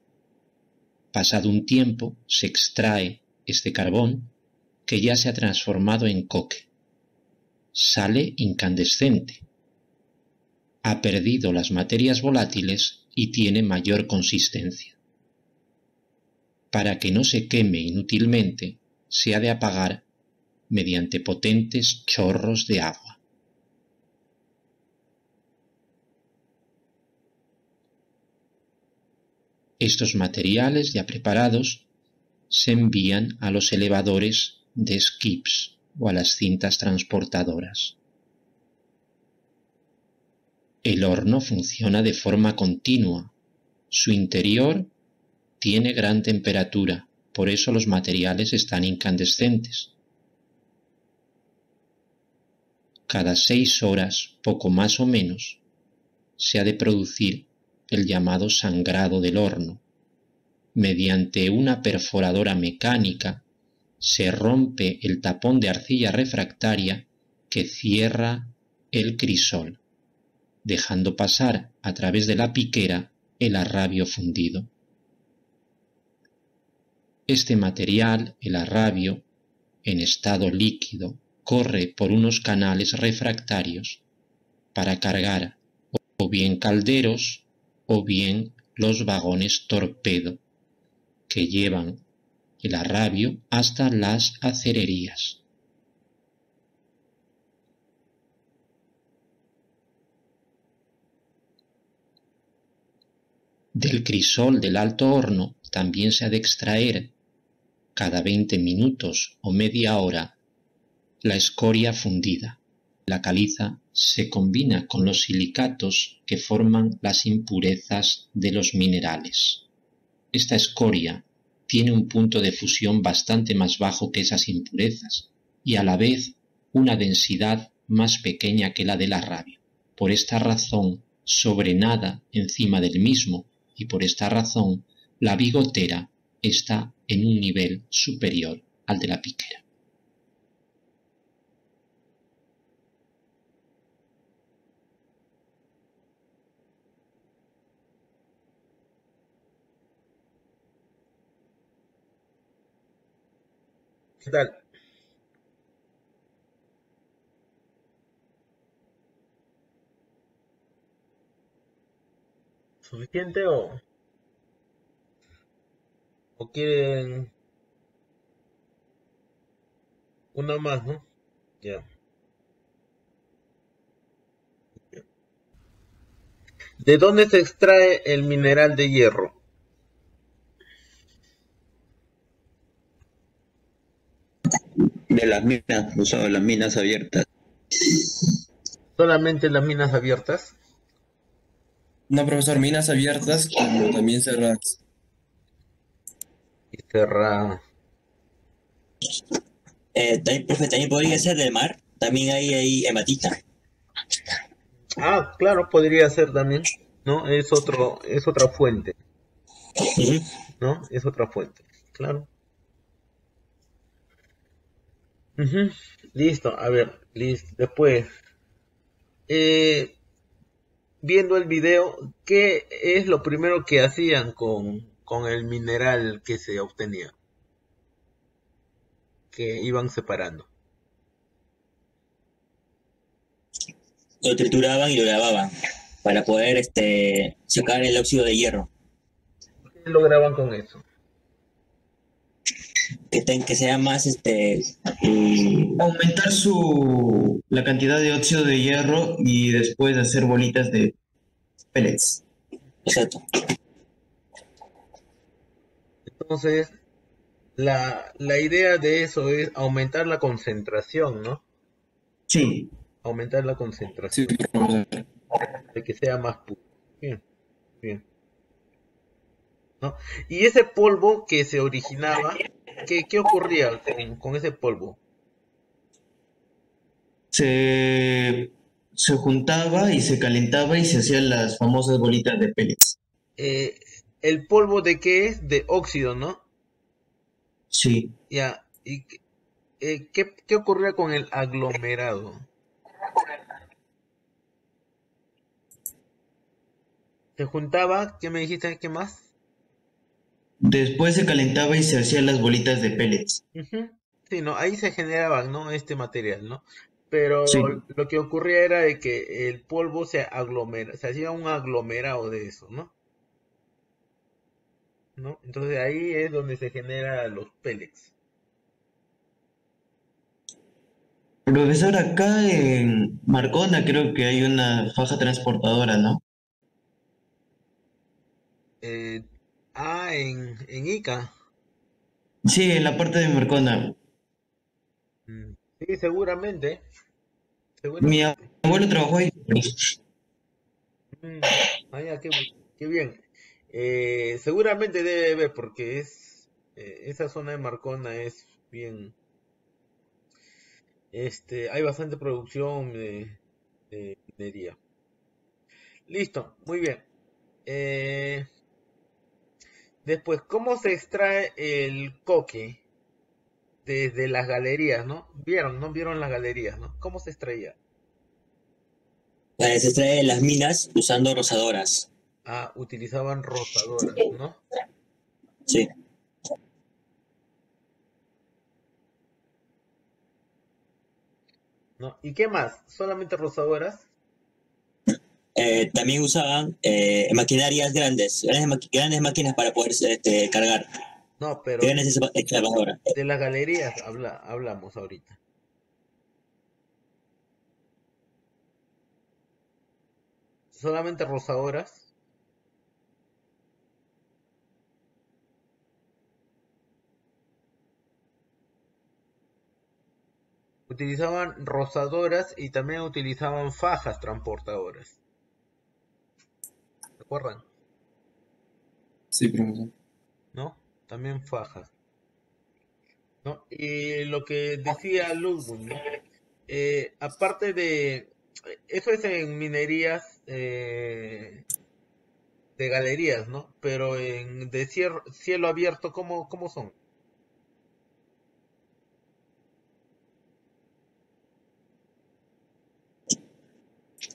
Pasado un tiempo se extrae este carbón que ya se ha transformado en coque. Sale incandescente. Ha perdido las materias volátiles y tiene mayor consistencia. Para que no se queme inútilmente, se ha de apagar mediante potentes chorros de agua. Estos materiales ya preparados se envían a los elevadores de skips o a las cintas transportadoras. El horno funciona de forma continua. Su interior tiene gran temperatura, por eso los materiales están incandescentes. Cada 6 horas, poco más o menos, se ha de producir el llamado sangrado del horno. Mediante una perforadora mecánica se rompe el tapón de arcilla refractaria que cierra el crisol, dejando pasar a través de la piquera el arrabio fundido. Este material, el arrabio, en estado líquido, corre por unos canales refractarios para cargar o bien calderos o bien los vagones torpedo que llevan el arrabio hasta las acererías. Del crisol del alto horno también se ha de extraer cada 20 minutos o media hora la escoria fundida. La caliza se combina con los silicatos que forman las impurezas de los minerales. Esta escoria tiene un punto de fusión bastante más bajo que esas impurezas y a la vez una densidad más pequeña que la del arrabio. Por esta razón sobrenada encima del mismo y por esta razón la bigotera está en un nivel superior al de la piquera. ¿Qué tal? ¿Suficiente o quieren una más, no? Ya. ¿De dónde se extrae el mineral de hierro? De las minas, usaba las minas abiertas. ¿Solamente las minas abiertas? No, profesor, minas abiertas como también cerradas. Y cerradas. También, profe, también podría ser del mar. También hay hematita. Ah, claro, podría ser también, ¿no? Es otra fuente, Ujú. ¿no? Es otra fuente, claro. Ujú. Listo, a ver, listo. Después, eh, viendo el video, ¿qué es lo primero que hacían con el mineral que se obtenía? Que iban separando. Lo trituraban y lo lavaban para poder sacar el óxido de hierro, ¿Qué lograban con eso? que sea más Aumentar la cantidad de óxido de hierro y después hacer bolitas de pellets. exacto. Entonces, la idea de eso es aumentar la concentración, ¿no? Sí, Aumentar la Sí, concentración, profesor. de que sea más puro. Bien, bien, ¿no? Y ese polvo que se originaba, ¿qué ocurría con ese polvo? se, se juntaba y se calentaba y se hacían las famosas bolitas de pellets. Eh, ¿El polvo de qué es? De óxido, ¿no? Sí, Ya, ¿y qué ocurría con el aglomerado? ¿Se juntaba? ¿Qué me dijiste? ¿Qué más? después se calentaba y se hacían las bolitas de pellets. Ujú. Sí, ¿no? Ahí se generaba, ¿no? Este material, ¿no? Pero Sí, lo que ocurría era de que el polvo se hacía un aglomerado de eso, ¿no? ¿No? Entonces ahí es donde se generan los pellets. profesor, acá en Marcona creo que hay una faja transportadora, ¿no? Eh, en Ica. Sí, en la parte de Marcona. Sí, seguramente, Mi seguramente. abuelo trabajó ahí. Mm, ya, qué bien. Seguramente debe haber, porque esa zona de Marcona es bien, hay bastante producción de minería. Listo, muy bien. Eh, Después, ¿cómo se extrae el coque desde las galerías, ¿no? ¿Vieron, no? ¿Vieron las galerías, no? ¿Cómo se extraía? Se extrae de las minas usando rozadoras. Ah, utilizaban rozadoras, ¿no? Sí. ¿No? ¿Y qué más? ¿Solamente rozadoras? También usaban maquinarias grandes máquinas para poder cargar. No, pero Grandes excavadoras. de las galerías hablamos ahorita. ¿Solamente rozadoras? Utilizaban rozadoras y también utilizaban fajas transportadoras. ¿Recuerdan? Sí, profesor. ¿No? También fajas. ¿No? Y lo que decía Ludwig, ¿no? Aparte de... Eso es en minerías de galerías, ¿no? Pero en cielo abierto, ¿cómo son?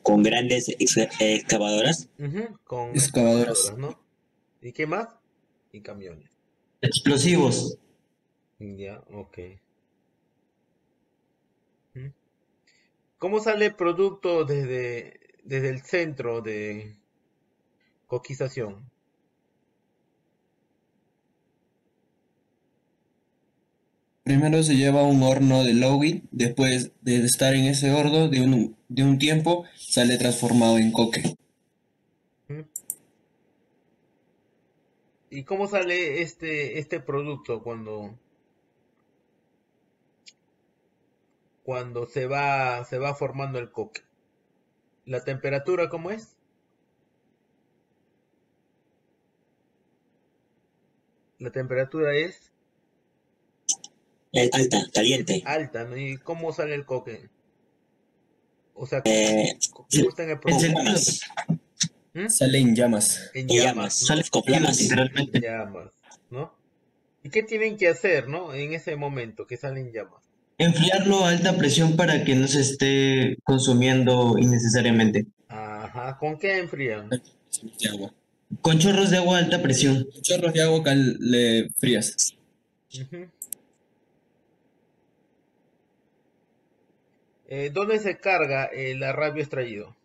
Con grandes excavadoras. Ujú, con Excavadoras. excavadoras, ¿no? ¿Y qué más? Y camiones. Explosivos. Ya, ok. Ujú. ¿Cómo sale el producto desde el centro de coquización? Primero se lleva a un horno de Lowy, después de estar en ese horno de un tiempo, sale transformado en coque. ¿Mm? ¿Y cómo sale este producto cuando se va formando el coque. ¿La temperatura cómo es? La temperatura es alta, caliente. alta, ¿no? ¿Y cómo sale el coque? O sea, ¿cómo está en el proceso? Sale en llamas. En llamas, ¿no? Sale con llamas, literalmente. En llamas, ¿no? ¿Y qué tienen que hacer, no? En ese momento que salen llamas. Enfriarlo a alta presión para que no se esté consumiendo innecesariamente. Ajá, ¿con qué enfrían? De agua. Con chorros de agua a alta presión. Chorros de agua frías. Uh-huh. ¿Dónde se carga el arrabio extraído?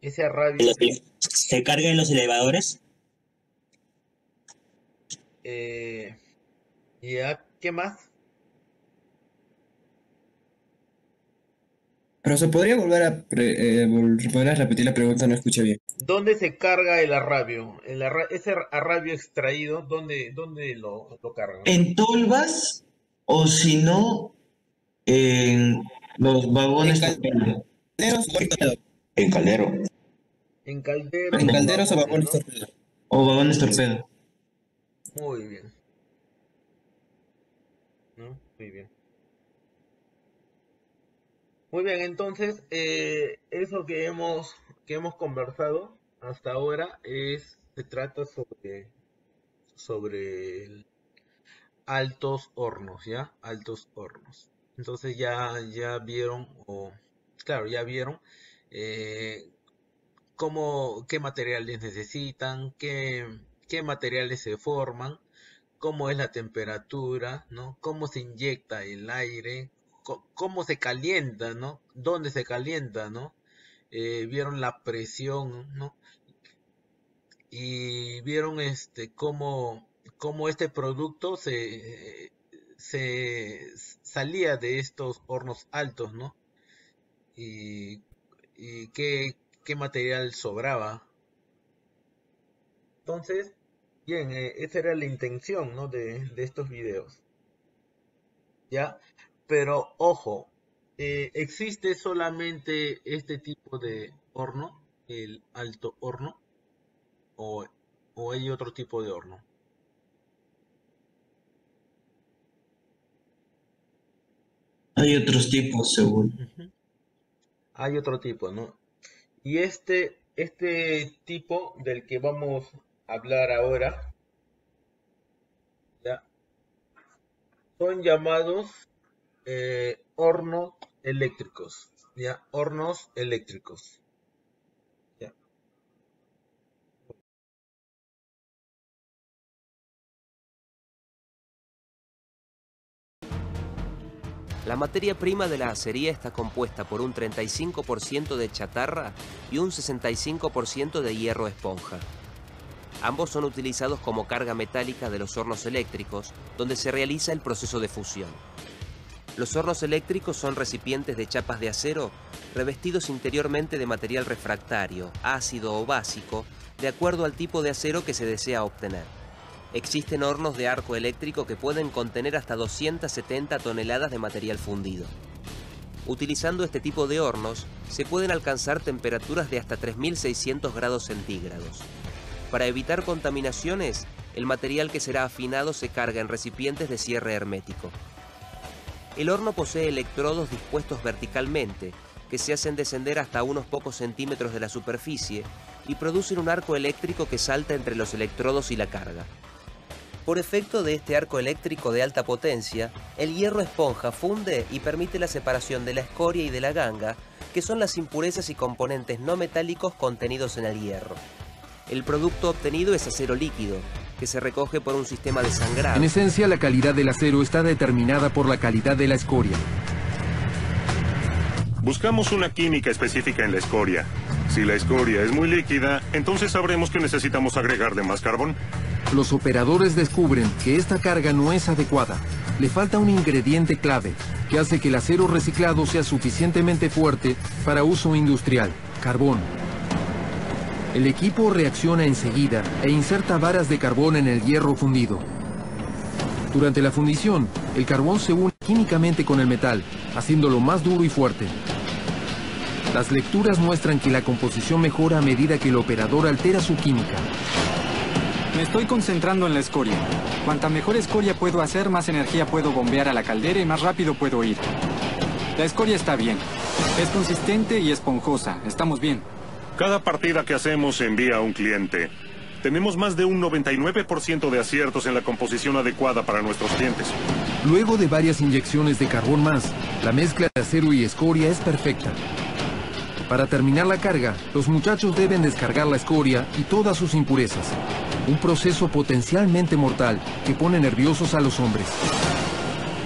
Ese arrabio... ¿Se carga en los elevadores? ¿Ya? ¿Qué más? Pero se podría volver a repetir la pregunta, no escuché bien. ¿Dónde se carga el arrabio? Ese arrabio extraído, ¿dónde lo cargan? En tolvas o si no, en los vagones. En caldero. En caldero. En calderos o vagones torpedo. O vagones torpedo. Muy bien. ¿No? Muy bien. Muy bien, entonces, eso que hemos conversado hasta ahora se trata sobre altos hornos, ¿ya? Altos hornos. Entonces ya vieron, ya vieron qué materiales necesitan, qué materiales se forman, cómo es la temperatura, ¿no? Cómo se inyecta el aire, cómo se calienta, ¿no? Dónde se calienta, ¿no? Vieron la presión, ¿no? Y vieron cómo este producto se salía de estos hornos altos, ¿no? Y qué material sobraba. Entonces, bien, esa era la intención, ¿no? de estos videos. ¿Ya? Pero, ojo, ¿existe solamente este tipo de horno, el alto horno? ¿O hay otro tipo de horno? Hay otros tipos, seguro. Uh-huh. Hay otro tipo, ¿no? Y este tipo del que vamos a hablar ahora, ¿ya? Son llamados hornos eléctricos, ¿ya? Hornos eléctricos, ¿ya? La materia prima de la acería está compuesta por un 35% de chatarra y un 65% de hierro esponja. Ambos son utilizados como carga metálica de los hornos eléctricos, donde se realiza el proceso de fusión. Los hornos eléctricos son recipientes de chapas de acero revestidos interiormente de material refractario, ácido o básico, de acuerdo al tipo de acero que se desea obtener. Existen hornos de arco eléctrico que pueden contener hasta 270 toneladas de material fundido. Utilizando este tipo de hornos, se pueden alcanzar temperaturas de hasta 3600 grados centígrados. Para evitar contaminaciones, el material que será afinado se carga en recipientes de cierre hermético. El horno posee electrodos dispuestos verticalmente, que se hacen descender hasta unos pocos centímetros de la superficie y producen un arco eléctrico que salta entre los electrodos y la carga. Por efecto de este arco eléctrico de alta potencia, el hierro esponja funde y permite la separación de la escoria y de la ganga, que son las impurezas y componentes no metálicos contenidos en el hierro. El producto obtenido es acero líquido, que se recoge por un sistema de sangrado. En esencia, la calidad del acero está determinada por la calidad de la escoria. Buscamos una química específica en la escoria. Si la escoria es muy líquida, entonces sabremos que necesitamos agregarle más carbón. Los operadores descubren que esta carga no es adecuada. Le falta un ingrediente clave, que hace que el acero reciclado sea suficientemente fuerte para uso industrial: carbón. El equipo reacciona enseguida e inserta varas de carbón en el hierro fundido. Durante la fundición, el carbón se une químicamente con el metal, haciéndolo más duro y fuerte. Las lecturas muestran que la composición mejora a medida que el operador altera su química. Me estoy concentrando en la escoria. Cuanta mejor escoria puedo hacer, más energía puedo bombear a la caldera y más rápido puedo ir. La escoria está bien. Es consistente y esponjosa. Estamos bien. Cada partida que hacemos se envía a un cliente. Tenemos más de un 99% de aciertos en la composición adecuada para nuestros clientes. Luego de varias inyecciones de carbón más, la mezcla de acero y escoria es perfecta. Para terminar la carga, los muchachos deben descargar la escoria y todas sus impurezas. Un proceso potencialmente mortal que pone nerviosos a los hombres.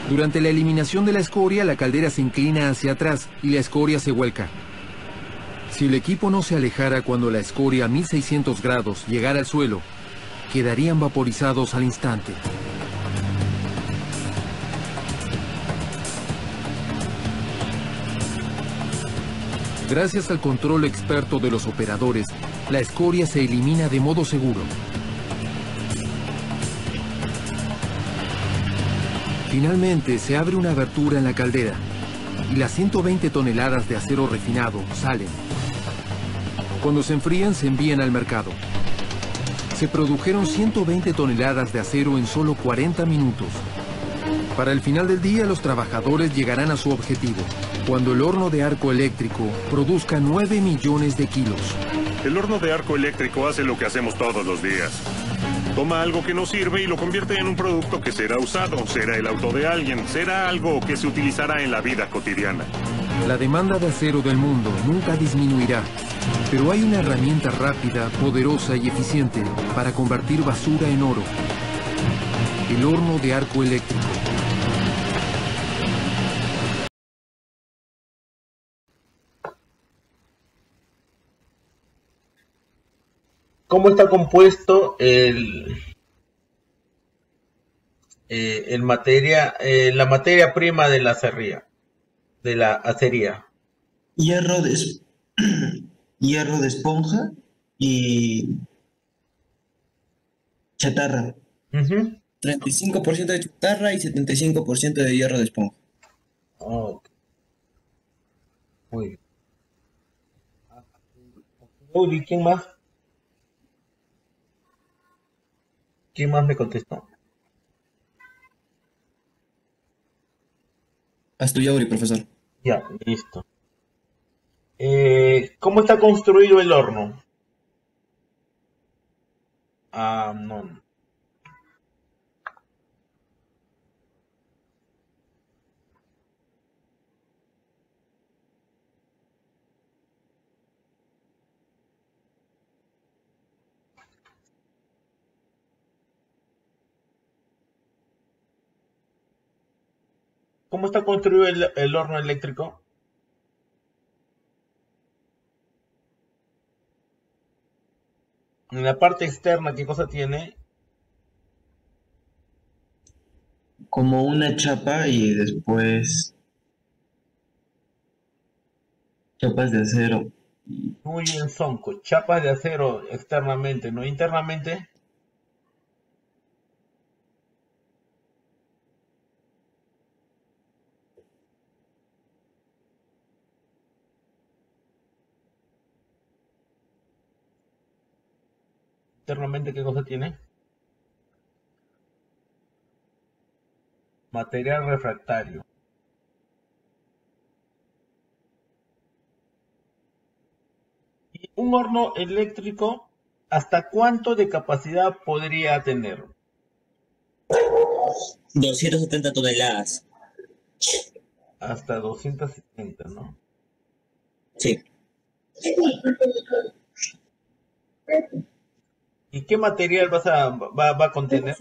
Durante la eliminación de la escoria, la caldera se inclina hacia atrás y la escoria se vuelca. Si el equipo no se alejara cuando la escoria a 1600 grados llegara al suelo, quedarían vaporizados al instante. Gracias al control experto de los operadores, la escoria se elimina de modo seguro. Finalmente se abre una abertura en la caldera y las 120 toneladas de acero refinado salen. Cuando se enfrían, se envían al mercado. Se produjeron 120 toneladas de acero en solo 40 minutos. Para el final del día, los trabajadores llegarán a su objetivo, cuando el horno de arco eléctrico produzca 9 millones de kilos. El horno de arco eléctrico hace lo que hacemos todos los días. Toma algo que no sirve y lo convierte en un producto que será usado, será el auto de alguien, será algo que se utilizará en la vida cotidiana. La demanda de acero del mundo nunca disminuirá, pero hay una herramienta rápida, poderosa y eficiente para convertir basura en oro: el horno de arco eléctrico. ¿Cómo está compuesto la materia prima de la acería? Hierro de esponja y chatarra. 35% de chatarra y 75% de hierro de esponja. Oh, muy bien. Uy, ¿quién más? ¿Quién más me contestó? Astuyauri, profesor. Ya, listo. ¿Cómo está construido el horno? No. ¿Cómo está construido el horno eléctrico? En la parte externa, ¿qué cosa tiene? Como una chapa y después chapas de acero. Muy bien, Sonco. Chapas de acero externamente, ¿no? Internamente. Internamente, ¿qué cosa tiene? Material refractario. ¿Y un horno eléctrico, hasta cuánto de capacidad podría tener? 270 toneladas. Hasta 270, ¿no? Sí. ¿Y qué material va a contener?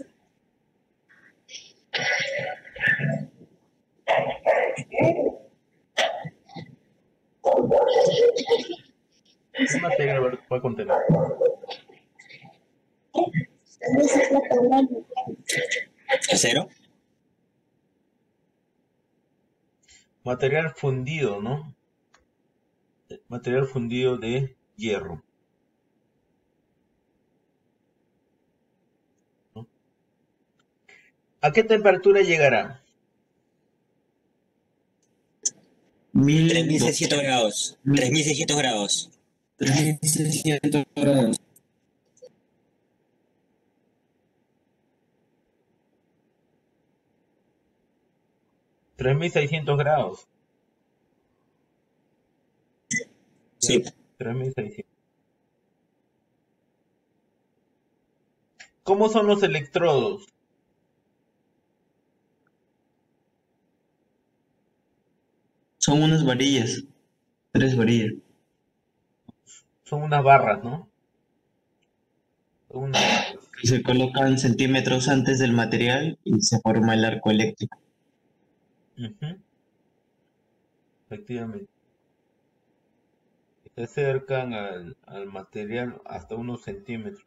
¿Qué material va a contener? ¿Acero? Material fundido, ¿no? Material fundido de hierro. ¿A qué temperatura llegará? 3600 grados. 3600 grados. 3600 grados. 3600 grados. Sí. 3600. ¿Cómo son los electrodos? Son unas varillas. 3 varillas. Son unas barras, ¿no? Que se colocan centímetros antes del material y se forma el arco eléctrico. Efectivamente. Se acercan al material hasta unos centímetros.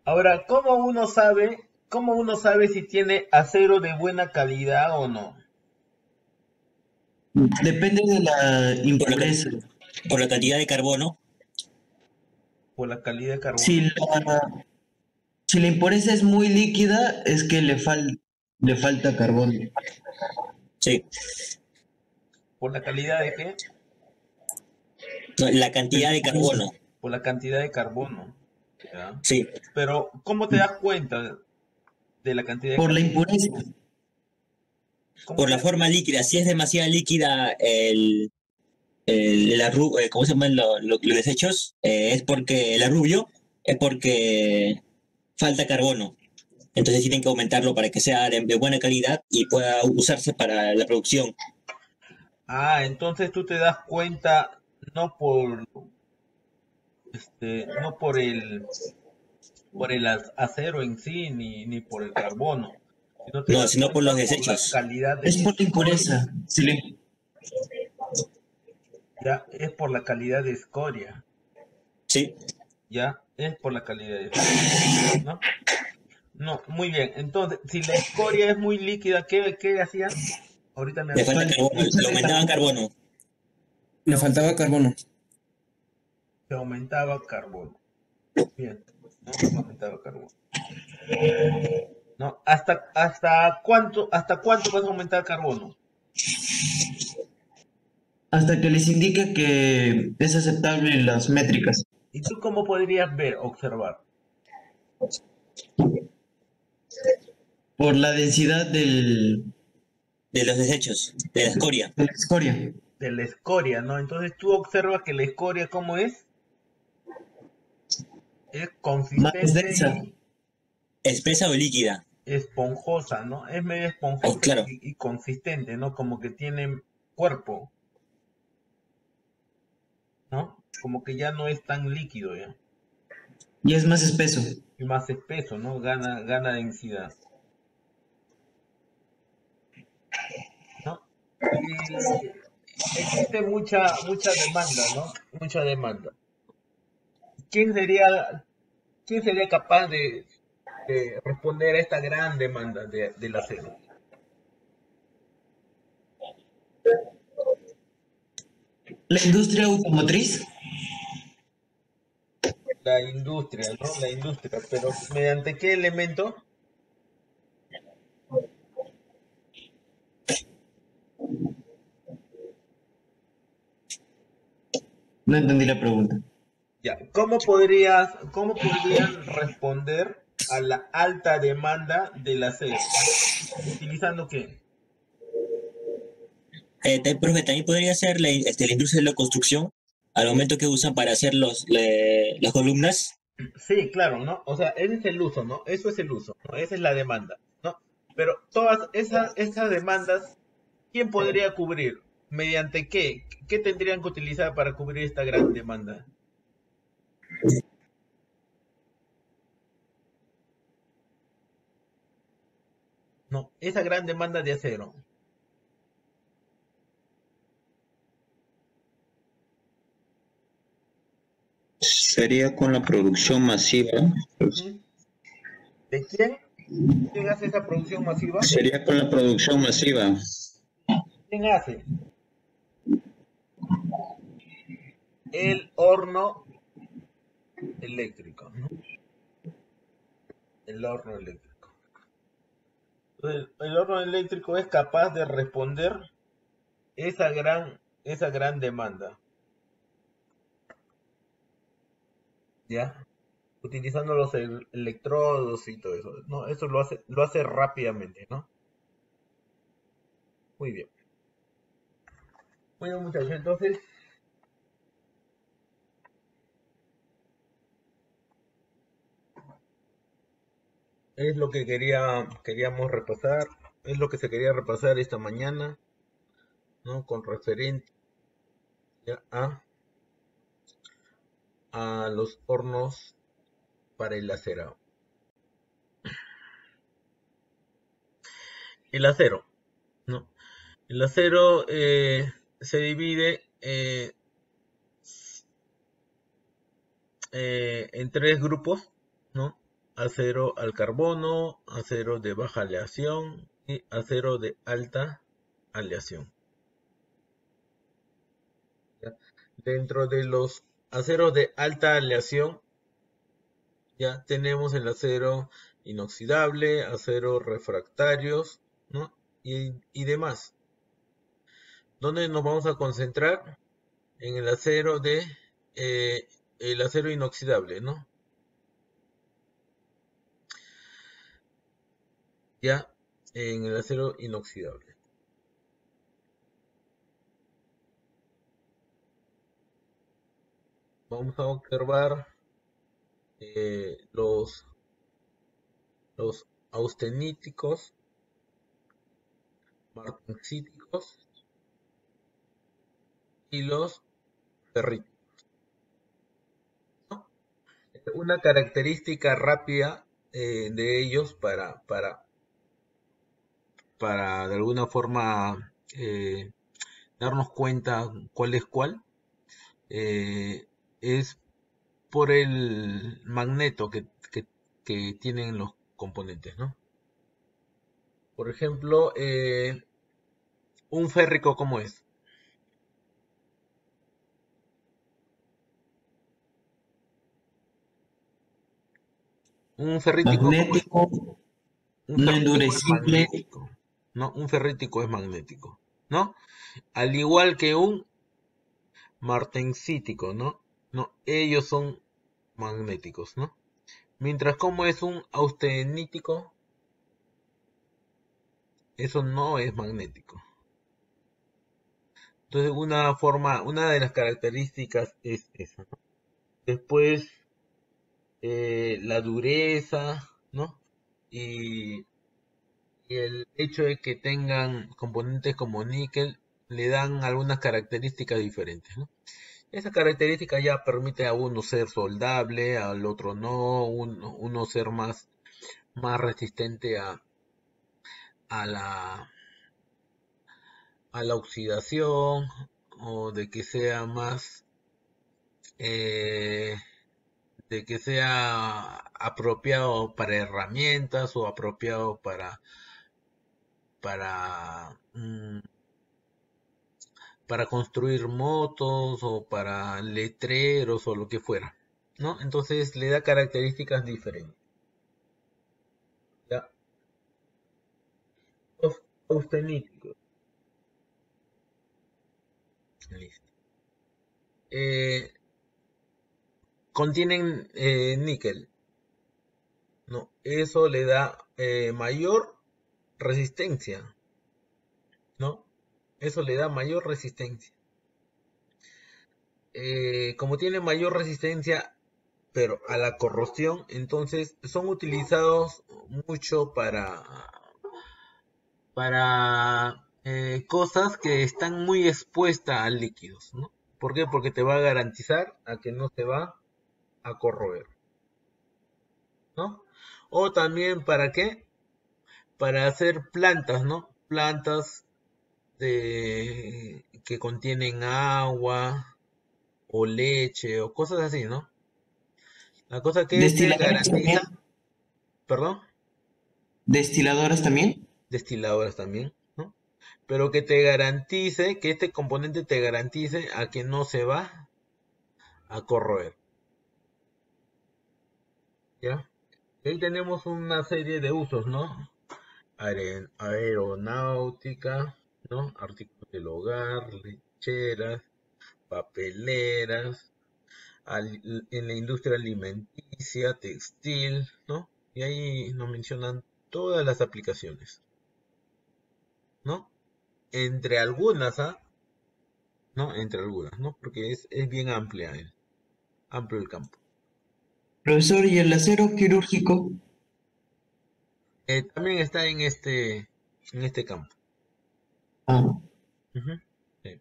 Ahora, ¿cómo uno sabe si tiene acero de buena calidad o no? Depende de la impureza. Por la cantidad de carbono. Por la calidad de carbono. Si la impureza es muy líquida, es que le falta carbono. Sí. ¿Por la calidad de qué? No, la cantidad de carbono. Por la cantidad de carbono. ¿Ya? Sí. Pero, ¿cómo te das cuenta de la cantidad de Por carbono? la impureza. Por la forma líquida. Si es demasiado líquida ¿cómo se llaman los desechos? Es porque el arrubio es porque falta carbono. Entonces tienen que aumentarlo para que sea de buena calidad y pueda usarse para la producción. Ah, entonces tú te das cuenta no por el acero en sí ni por el carbono, sino por los desechos. La calidad de Es por la impureza. Ya, es por la calidad de escoria. Sí. Ya, es por la calidad de escoria, ¿no? No, muy bien. Entonces, si la escoria es muy líquida, ¿qué hacían? Ahorita me Le falta carbono, le aumentaban carbono. Le faltaba carbono. Se aumentaba carbono. Bien, ¿no? Aumentaba carbono. ¿No? ¿Hasta cuánto vas a aumentar carbono? Hasta que les indique que es aceptable las métricas. ¿Y tú cómo podrías observar? Por la densidad de los desechos, de la escoria. De la escoria. De la escoria, ¿no? Entonces tú observas que la escoria, ¿cómo es? Es consistente. Más densa. ¿Espesa o líquida? Esponjosa, ¿no? Es medio esponjosa claro. y consistente, ¿no? Como que tiene cuerpo, ¿no? Como que ya no es tan líquido ya. Y es más espeso. Y más espeso, ¿no? Gana densidad. ¿No? Y existe mucha demanda, ¿no? Mucha demanda. ¿Quién sería capaz de responder a esta gran demanda del acero? La industria automotriz. La industria, ¿no? La industria, pero ¿mediante qué elemento? No entendí la pregunta. Ya, ¿cómo podrían responder a la alta demanda del acero? ¿Utilizando qué? Profe, también podría ser la industria de la construcción, al momento que usan para hacer las columnas. Sí, claro, ¿no? O sea, ese es el uso, ¿no? Eso es el uso, ¿no? Esa es la demanda, ¿no? Pero todas esas demandas, ¿quién podría cubrir? ¿Mediante qué? ¿Qué tendrían que utilizar para cubrir esta gran demanda? No, esa gran demanda de acero. Sería con la producción masiva. ¿De quién? ¿Quién hace esa producción masiva? Sería con la producción masiva. ¿Quién hace? El horno eléctrico, ¿no? El horno eléctrico. Entonces, el horno eléctrico es capaz de responder esa gran demanda, ¿ya? Utilizando los electrodos y todo eso, ¿no? Eso lo hace rápidamente, ¿no? Muy bien. Bueno, muchachos, entonces es lo que queríamos repasar, es lo que se quería repasar esta mañana, ¿no? Con referencia a los hornos para el acerado. El acero, ¿no? El acero se divide en tres grupos, ¿no? Acero al carbono, acero de baja aleación y acero de alta aleación. ¿Ya? Dentro de los aceros de alta aleación ya tenemos el acero inoxidable, acero refractarios, ¿no? y demás. ¿Dónde nos vamos a concentrar? En el acero el acero inoxidable, ¿no? Ya en el acero inoxidable. Vamos a observar los austeníticos, martensíticos y los ferríticos, ¿no? Una característica rápida de ellos para de alguna forma darnos cuenta cuál es cuál, es por el magneto que tienen los componentes, ¿no? Por ejemplo, un férrico, ¿cómo es? Un ferrítico, magnético, no endurecible. ¿No? Un ferrítico es magnético, ¿no? Al igual que un martensítico, ¿no? No, ellos son magnéticos, ¿no? Mientras como es un austenítico, eso no es magnético. Entonces una de las características es esa, ¿no? Después la dureza, ¿no? Y el hecho de que tengan componentes como níquel le dan algunas características diferentes, ¿no? Esa característica ya permite a uno ser soldable, al otro no, uno ser más resistente a la oxidación, o de que sea más de que sea apropiado para herramientas o apropiado para construir motos o para letreros o lo que fuera, ¿no? Entonces le da características diferentes. ¿Ya? Los austeníticos. Listo. Contienen níquel, ¿no? Eso le da mayor resistencia, ¿no? Eso le da mayor resistencia. Como tiene mayor resistencia, pero a la corrosión, entonces son utilizados mucho para cosas que están muy expuestas a líquidos, ¿no? ¿Por qué? Porque te va a garantizar a que no se va a corroer, ¿no? O también, ¿para qué? Para hacer plantas, ¿no? Plantas que contienen agua o leche o cosas así, ¿no? La cosa que te garantiza... ¿Perdón? ¿Destiladoras también? Destiladoras también, ¿no? Pero que te garantice, que este componente te garantice a que no se va a corroer, ¿ya? Ahí tenemos una serie de usos, ¿no? Aeronáutica, ¿no? Artículos del hogar, lecheras, papeleras, en la industria alimenticia, textil, ¿no? Y ahí nos mencionan todas las aplicaciones, ¿no? Entre algunas, ¿no? Entre algunas, ¿no? Porque es bien amplio el campo. Profesor, ¿y el acero quirúrgico? También está en este campo. Ujú, sí.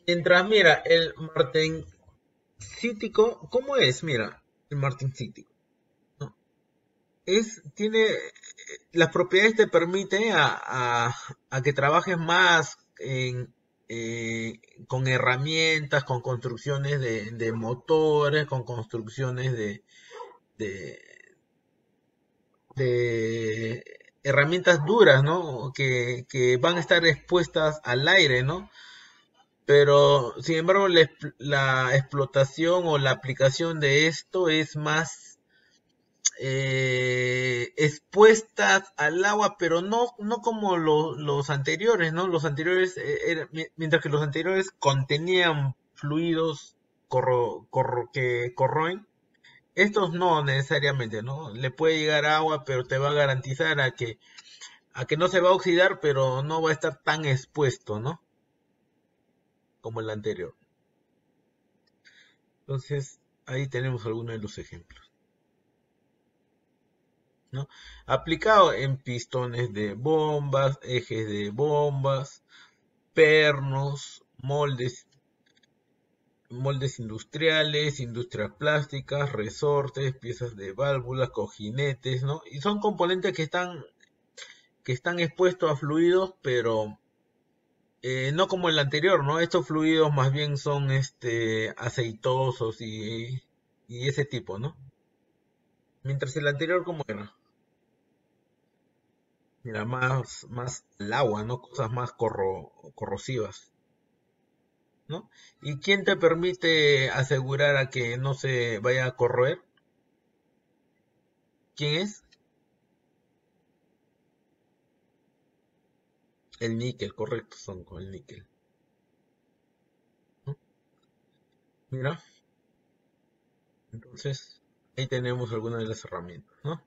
Mientras, mira, el martencítico, ¿cómo es? Mira, el martencítico, ¿no? Tiene las propiedades te permiten a que trabajes más con herramientas, con construcciones de motores, con construcciones de herramientas duras, ¿no? Que van a estar expuestas al aire, ¿no? Pero, sin embargo, la explotación o la aplicación de esto es más expuestas al agua, pero no como los anteriores, ¿no? Los anteriores, mientras que los anteriores contenían fluidos que corroen, estos no necesariamente, ¿no? Le puede llegar agua, pero te va a garantizar a que no se va a oxidar, pero no va a estar tan expuesto, ¿no? Como el anterior. Entonces, ahí tenemos algunos de los ejemplos, ¿no? Aplicado en pistones de bombas, ejes de bombas, pernos, moldes industriales, industrias plásticas, resortes, piezas de válvulas, cojinetes, ¿no? Y son componentes que están expuestos a fluidos, pero no como el anterior, ¿no? Estos fluidos más bien son aceitosos y ese tipo, ¿no? Mientras el anterior, como era, mira, más el agua, ¿no? Cosas más corrosivas, ¿no? ¿Y quién te permite asegurar a que no se vaya a corroer? ¿Quién es? El níquel, correcto, son con el níquel, ¿no? Mira, entonces ahí tenemos algunas de las herramientas, ¿no?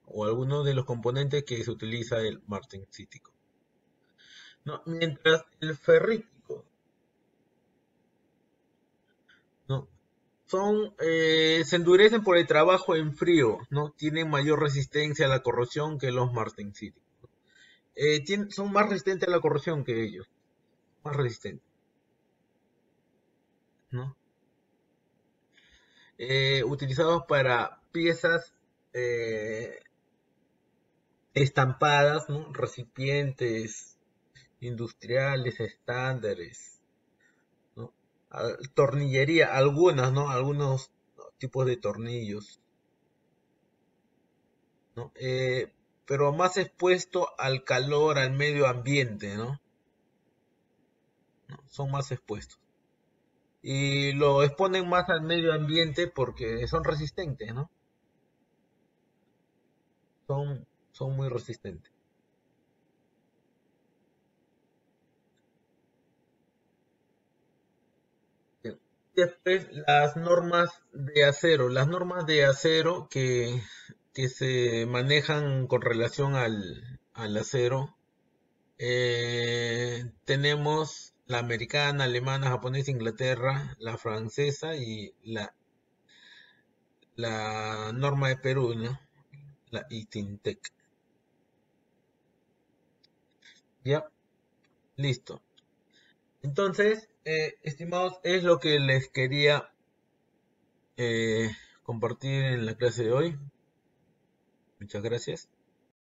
O algunos de los componentes que se utiliza el martencítico, ¿no? Mientras el ferrítico, ¿no? Se endurecen por el trabajo en frío, ¿no? Tienen mayor resistencia a la corrosión que los martencíticos. Son más resistentes a la corrosión que ellos, más resistentes, ¿no? Utilizados para piezas estampadas, ¿no? Recipientes industriales, estándares, ¿no? Tornillería, algunas, ¿no? Algunos tipos de tornillos, ¿no? Pero más expuesto al calor, al medio ambiente, ¿no? Son más expuestos. Y lo exponen más al medio ambiente porque son resistentes, ¿no? Son muy resistentes. Después, las normas de acero. Las normas de acero que se manejan con relación al acero. Tenemos la americana, alemana, japonesa, Inglaterra, la francesa y la norma de Perú, ¿no? La ITINTEC. Ya, listo. Entonces, estimados, es lo que les quería compartir en la clase de hoy. Muchas gracias.